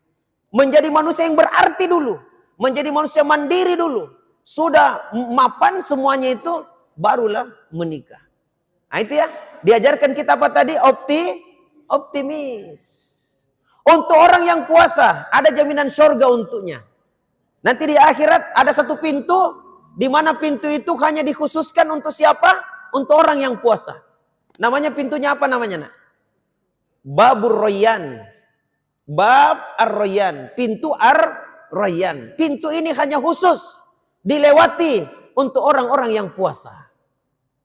Menjadi manusia yang berarti dulu. Menjadi manusia mandiri dulu. Sudah mapan semuanya itu, barulah menikah. Nah itu ya, diajarkan kita apa tadi? Optimis. Untuk orang yang puasa, ada jaminan surga untuknya. Nanti di akhirat ada satu pintu, di mana pintu itu hanya dikhususkan untuk siapa? Untuk orang yang puasa. Namanya pintunya apa namanya nak? Babur Royan. Bab Ar-Royan. Pintu Ar-Royan. Pintu ini hanya khusus dilewati untuk orang-orang yang puasa.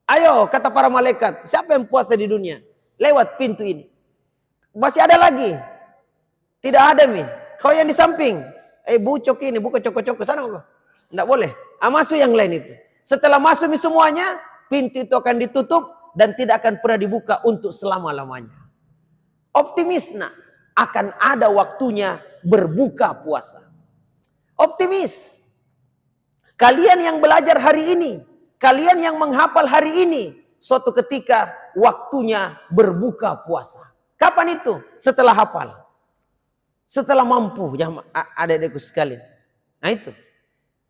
Ayo kata para malaikat, siapa yang puasa di dunia? Lewat pintu ini. Masih ada lagi? Tidak ada Mi. Kau yang di samping, bucok ini, buka coko-coko sana kok. Tidak boleh. Masuk yang lain itu. Setelah masuk semuanya, pintu itu akan ditutup dan tidak akan pernah dibuka untuk selama-lamanya. Optimis nak, akan ada waktunya berbuka puasa. Optimis. Kalian yang belajar hari ini, kalian yang menghafal hari ini, suatu ketika waktunya berbuka puasa. Kapan itu? Setelah hafal. Setelah mampu, ya adik-adikku sekalian. Nah itu.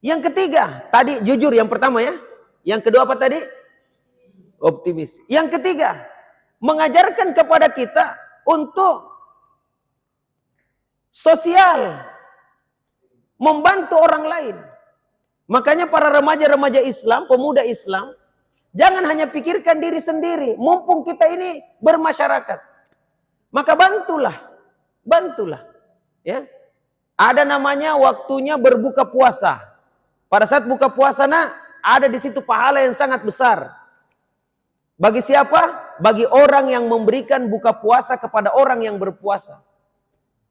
Yang ketiga, tadi jujur yang pertama ya. Yang kedua apa tadi? Optimis. Yang ketiga, mengajarkan kepada kita untuk sosial. Membantu orang lain. Makanya para remaja-remaja Islam, pemuda Islam, jangan hanya pikirkan diri sendiri. Mumpung kita ini bermasyarakat. Maka bantulah. Ya. Ada namanya waktunya berbuka puasa. Pada saat buka puasa ada di situ pahala yang sangat besar. Bagi siapa? Bagi orang yang memberikan buka puasa kepada orang yang berpuasa.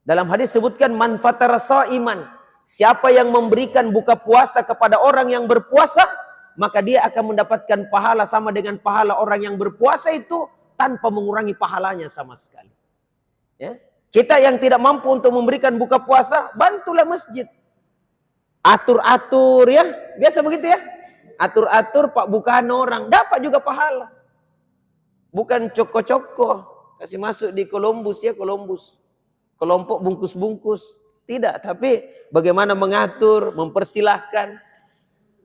Dalam hadis sebutkan man fatara shaiman. Siapa yang memberikan buka puasa kepada orang yang berpuasa, maka dia akan mendapatkan pahala sama dengan pahala orang yang berpuasa itu tanpa mengurangi pahalanya sama sekali. Ya. Kita yang tidak mampu untuk memberikan buka puasa, bantulah masjid. Atur-atur ya, biasa begitu ya. Atur-atur pak bukaan orang, dapat juga pahala. Bukan coko-coko, kasih masuk di Columbus ya, Columbus. Kelompok bungkus-bungkus. Tidak, tapi bagaimana mengatur, mempersilahkan.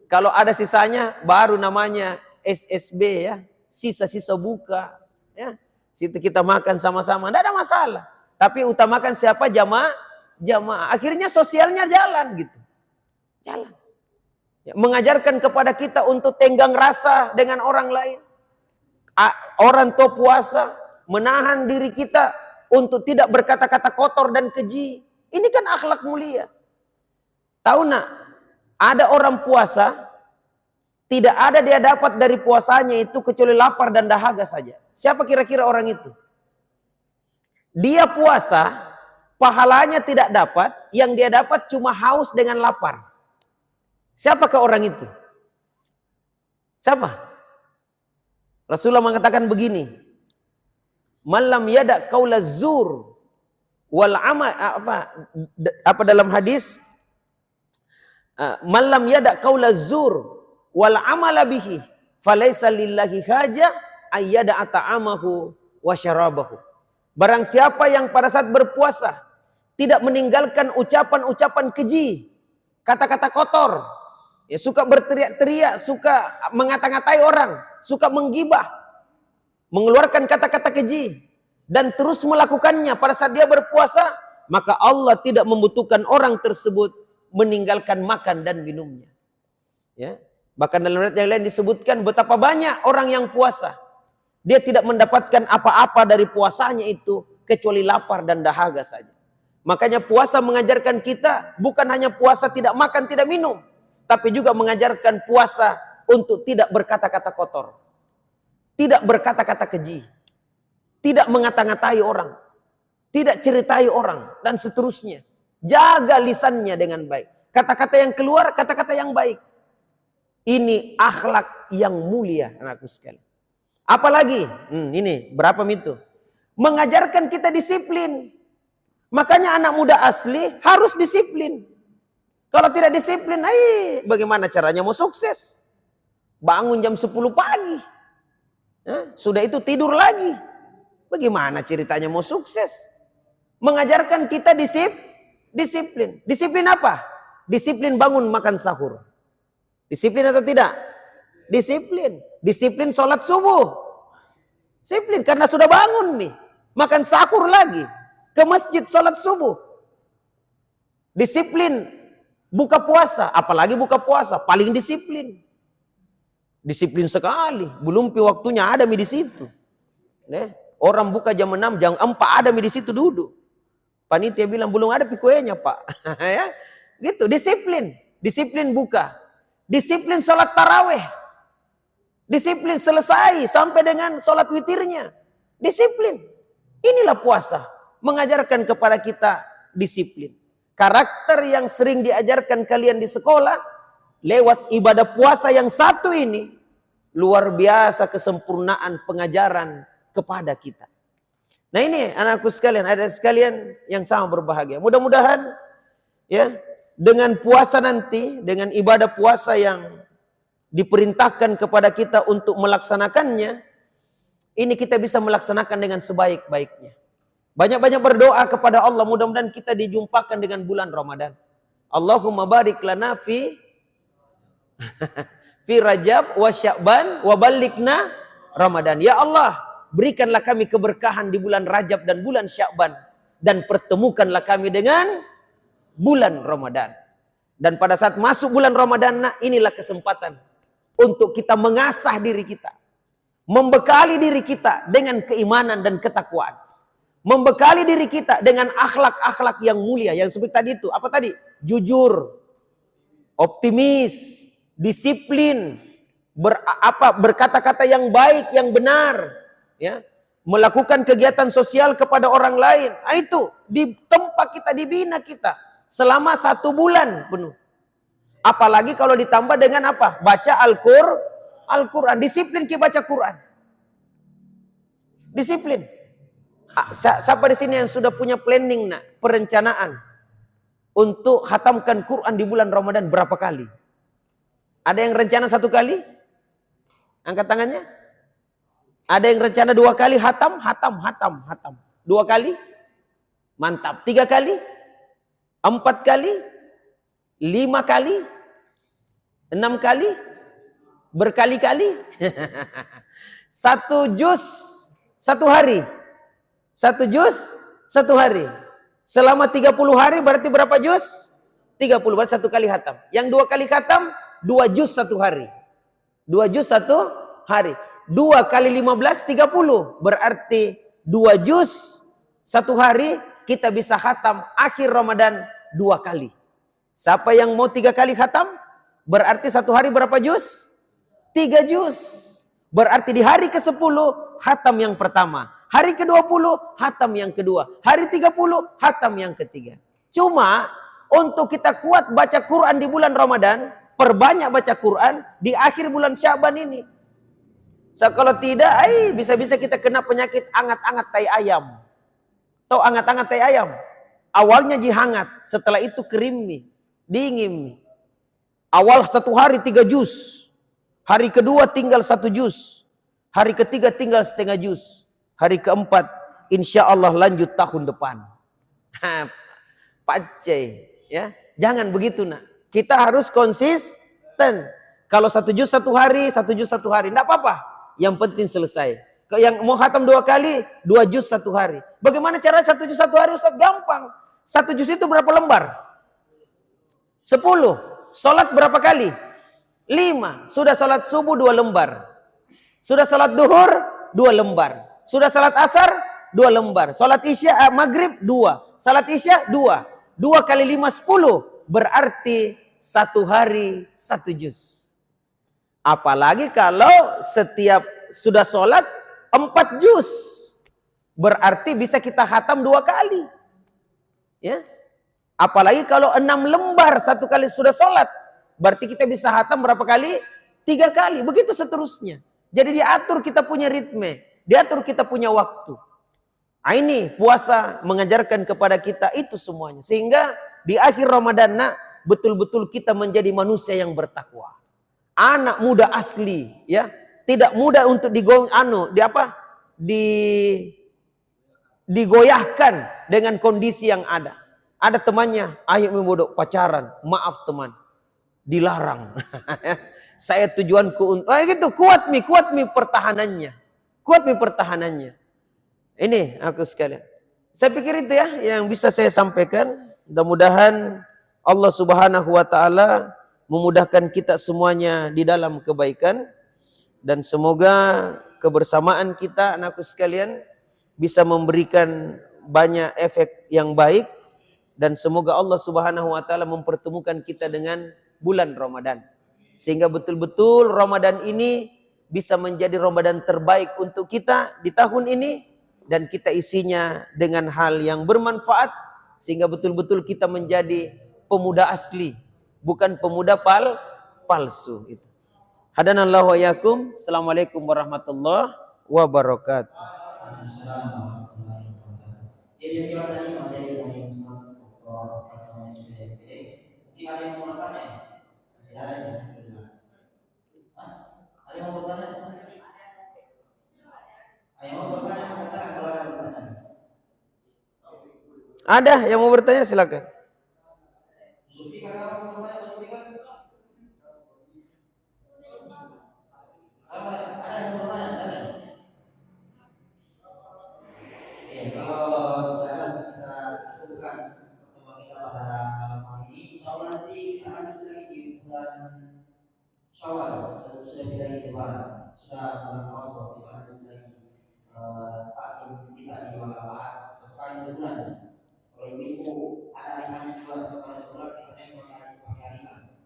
Kalau ada sisanya, baru namanya SSB ya, sisa-sisa buka. Ya, situ kita makan sama-sama, tidak ada masalah. Tapi utamakan siapa? Jamaah. Akhirnya sosialnya jalan gitu. Jalan. Ya, mengajarkan kepada kita untuk tenggang rasa dengan orang lain. Orang tua puasa, menahan diri kita untuk tidak berkata-kata kotor dan keji. Ini kan akhlak mulia. Tahu nak, ada orang puasa, tidak ada dia dapat dari puasanya itu kecuali lapar dan dahaga saja. Siapa kira-kira orang itu? Dia puasa, pahalanya tidak dapat, yang dia dapat cuma haus dengan lapar. Siapakah orang itu? Siapa? Rasulullah mengatakan begini, malam yada qaula zur wal amal apa dalam hadis, malam yada qaula zur wal amala bihi falaisa lillahi haja ayyada ta'amahu wa syarabahu. Barang siapa yang pada saat berpuasa tidak meninggalkan ucapan-ucapan keji, kata-kata kotor, ya, suka berteriak-teriak, suka mengata-ngatai orang, suka menggibah, mengeluarkan kata-kata keji, dan terus melakukannya pada saat dia berpuasa, maka Allah tidak membutuhkan orang tersebut meninggalkan makan dan minumnya. Ya. Bahkan dalam ayat yang lain disebutkan betapa banyak orang yang puasa, dia tidak mendapatkan apa-apa dari puasanya itu kecuali lapar dan dahaga saja. Makanya puasa mengajarkan kita bukan hanya puasa tidak makan, tidak minum, tapi juga mengajarkan puasa untuk tidak berkata-kata kotor, tidak berkata-kata keji, tidak mengata-ngatai orang, tidak ceritai orang, dan seterusnya. Jaga lisannya dengan baik. Kata-kata yang keluar, kata-kata yang baik. Ini akhlak yang mulia, anakku sekalian. Apalagi, ini berapa itu? Mengajarkan kita disiplin. Makanya anak muda asli harus disiplin. Kalau tidak disiplin, bagaimana caranya mau sukses? Bangun jam 10 pagi. Sudah itu tidur lagi. Bagaimana ceritanya mau sukses? Mengajarkan kita disiplin. Disiplin apa? Disiplin bangun makan sahur. Disiplin atau tidak? Disiplin. Disiplin sholat subuh. Disiplin karena sudah bangun nih. Makan sahur lagi. Ke masjid sholat subuh. Disiplin buka puasa. Apalagi buka puasa. Paling disiplin. Disiplin sekali. Belum waktunya ada di situ. Orang buka jam 6, jam 4 ada di situ duduk. Panitia bilang belum ada kuenya pak. Ya, gitu. Disiplin. Disiplin buka. Disiplin sholat taraweh. Disiplin selesai sampai dengan sholat witirnya. Disiplin. Inilah puasa. Mengajarkan kepada kita disiplin. Karakter yang sering diajarkan kalian di sekolah lewat ibadah puasa yang satu ini luar biasa kesempurnaan pengajaran kepada kita. Nah ini anakku sekalian, ada sekalian yang sama berbahagia. Mudah-mudahan ya dengan puasa nanti, dengan ibadah puasa yang diperintahkan kepada kita untuk melaksanakannya, ini kita bisa melaksanakan dengan sebaik-baiknya. Banyak-banyak berdoa kepada Allah, mudah-mudahan kita dijumpakan dengan bulan Ramadan. Allahumma barik lana fi Rajab wa Sya'ban wa balikna Ramadan. Ya Allah, berikanlah kami keberkahan di bulan Rajab dan bulan Sya'ban, dan pertemukanlah kami dengan bulan Ramadan. Dan pada saat masuk bulan Ramadan, inilah kesempatan untuk kita mengasah diri kita, membekali diri kita dengan keimanan dan ketakwaan, membekali diri kita dengan akhlak-akhlak yang mulia yang seperti tadi itu. Apa tadi? Jujur, optimis, disiplin, berkata-kata yang baik, yang benar, ya, melakukan kegiatan sosial kepada orang lain. Nah, itu di tempat kita, dibina kita selama 1 bulan penuh. Apalagi kalau ditambah dengan apa? Baca Al-Quran. Disiplin kita baca Quran. Disiplin. Siapa di sini yang sudah punya planning, nak, perencanaan untuk khatamkan Quran di bulan Ramadan berapa kali? Ada yang rencana 1 kali? Angkat tangannya. Ada yang rencana 2 kali hatam? 2 kali? Mantap. 3 kali? 4 kali? 5 kali? 6 kali? Berkali-kali? 1 juz 1 hari. 1 juz 1 hari. Selama 30 hari berarti berapa juz? 30, berarti 1 kali hatam. Yang 2 kali hatam, 2 juz 1 hari. 2 juz 1 hari. 2 kali 15, 30. Berarti 2 juz 1 hari, kita bisa khatam akhir Ramadan 2 kali. Siapa yang mau 3 kali khatam? Berarti 1 hari berapa juz? 3 juz. Berarti di hari ke-10 khatam yang pertama. Hari ke-20 khatam yang kedua. Hari 30 khatam yang ketiga. Cuma untuk kita kuat baca Quran di bulan Ramadan, perbanyak baca Quran di akhir bulan Syaban ini. So, kalau tidak, bisa-bisa kita kena penyakit angat-angat tai ayam. Tahu angat-angat tai ayam? Awalnya hangat, setelah itu kering nih, dingin nih. Awal 1 hari 3 juz. Hari kedua tinggal 1 juz. Hari ketiga tinggal setengah juz. Hari keempat, insya Allah lanjut tahun depan. Pacai, ya. Jangan begitu, nak. Kita harus konsisten. Kalau 1 juz 1 hari, 1 juz 1 hari, enggak apa-apa. Yang penting selesai. Yang mau khatam 2 kali, 2 juz 1 hari. Bagaimana cara 1 juz 1 hari, Ustaz? Gampang. 1 juz itu berapa lembar? 10. Sholat berapa kali? 5. Sudah sholat subuh 2 lembar. Sudah sholat duhur 2 lembar. Sudah sholat asar 2 lembar. Sholat isya maghrib 2. Sholat isya 2. 2 kali 5 10. Berarti 1 hari 1 juz. Apalagi kalau setiap sudah sholat 4 juz. Berarti bisa kita khatam 2 kali. Ya. Apalagi kalau 6 lembar 1 kali sudah sholat. Berarti kita bisa khatam berapa kali? 3 kali. Begitu seterusnya. Jadi diatur kita punya ritme. Diatur kita punya waktu. Nah, ini puasa mengajarkan kepada kita itu semuanya. Sehingga di akhir Ramadan, nak, betul-betul kita menjadi manusia yang bertakwa. Anak muda asli, ya. Tidak mudah untuk digoyahkan dengan kondisi yang ada. Ada temannya, ayo membodok pacaran. Maaf teman, dilarang. Saya tujuanku untuk gitu, kuat mi pertahanannya. Kuat mi pertahanannya. Ini aku sekalian. Saya pikir itu ya yang bisa saya sampaikan. Mudah-mudahan Allah Subhanahu wa taala memudahkan kita semuanya di dalam kebaikan, dan semoga kebersamaan kita anakku sekalian bisa memberikan banyak efek yang baik, dan semoga Allah Subhanahu wa taala mempertemukan kita dengan bulan Ramadan, sehingga betul-betul Ramadan ini bisa menjadi Ramadan terbaik untuk kita di tahun ini, dan kita isinya dengan hal yang bermanfaat, sehingga betul-betul kita menjadi pemuda asli, bukan pemuda palsu itu. Hadanallahu wa yakum. Assalamualaikum warahmatullahi wabarakatuh. Jadi demikian tadi materi dari Ustaz Dr. Sekarang SPDMPD. Mungkin ada yang mau bertanya? Tidak ada ya? Ada yang mau bertanya? Ada yang mau bertanya? Katakan kalau ada pertanyaan. Ada yang mau bertanya, silakan. Zulfikar, kamu mau bertanya? Zulfikar? Sama ya? Ada yang mau bertanya? Ada? Oke, kalau tidak ada, kita cukupkan pertemuan kita pada malam hari ini. Insya Allah nanti kita lanjut lagi di bulan Syawal. Sudah pindah ke Barat. Sudah bulan puasa, kita lanjut lagi taklim kita di malam Ahad. kali sebulan. Kalau ibu ada arisannya juga satu kali sebulan, kita punya pakai arisan.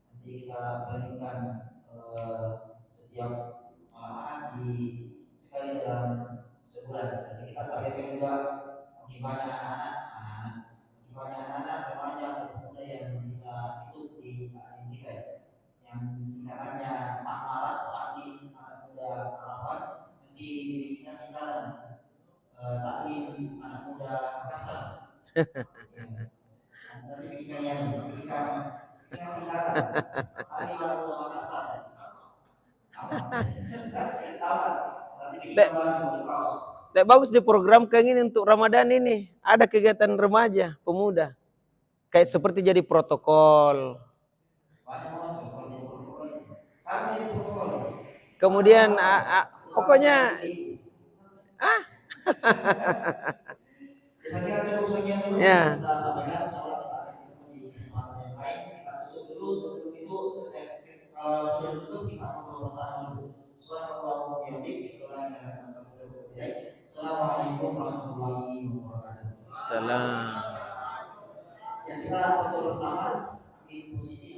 Nanti kita planningkan setiap malam Ahad di sekali dalam sebulan. Jadi kita targetkan juga makin banyak anak-anak remaja atau pemuda yang bisa ikut di taklim kita ya. Yang singkatannya tak marah taklim anak muda harapan. Nanti kita singkatan taklim anak muda Makassar. Ya. Nanti bikin singkatan taklim anak muda Makassar. Tak bagus di program kayak ini untuk Ramadan ini. Ada kegiatan remaja, pemuda. Kayak seperti jadi protokol. Kemudian pokoknya saya kira cukup sekian dulu ya. kita sampaikan. Insyaallah kita akan ketemu di kesempatan yang lain. Kita tutup dulu sebelum itu sebelum tutup kita ngobrol bersama dulu. Assalamualaikum warahmatullahi wabarakatuh. Salam. Yang kita betul bersama di posisi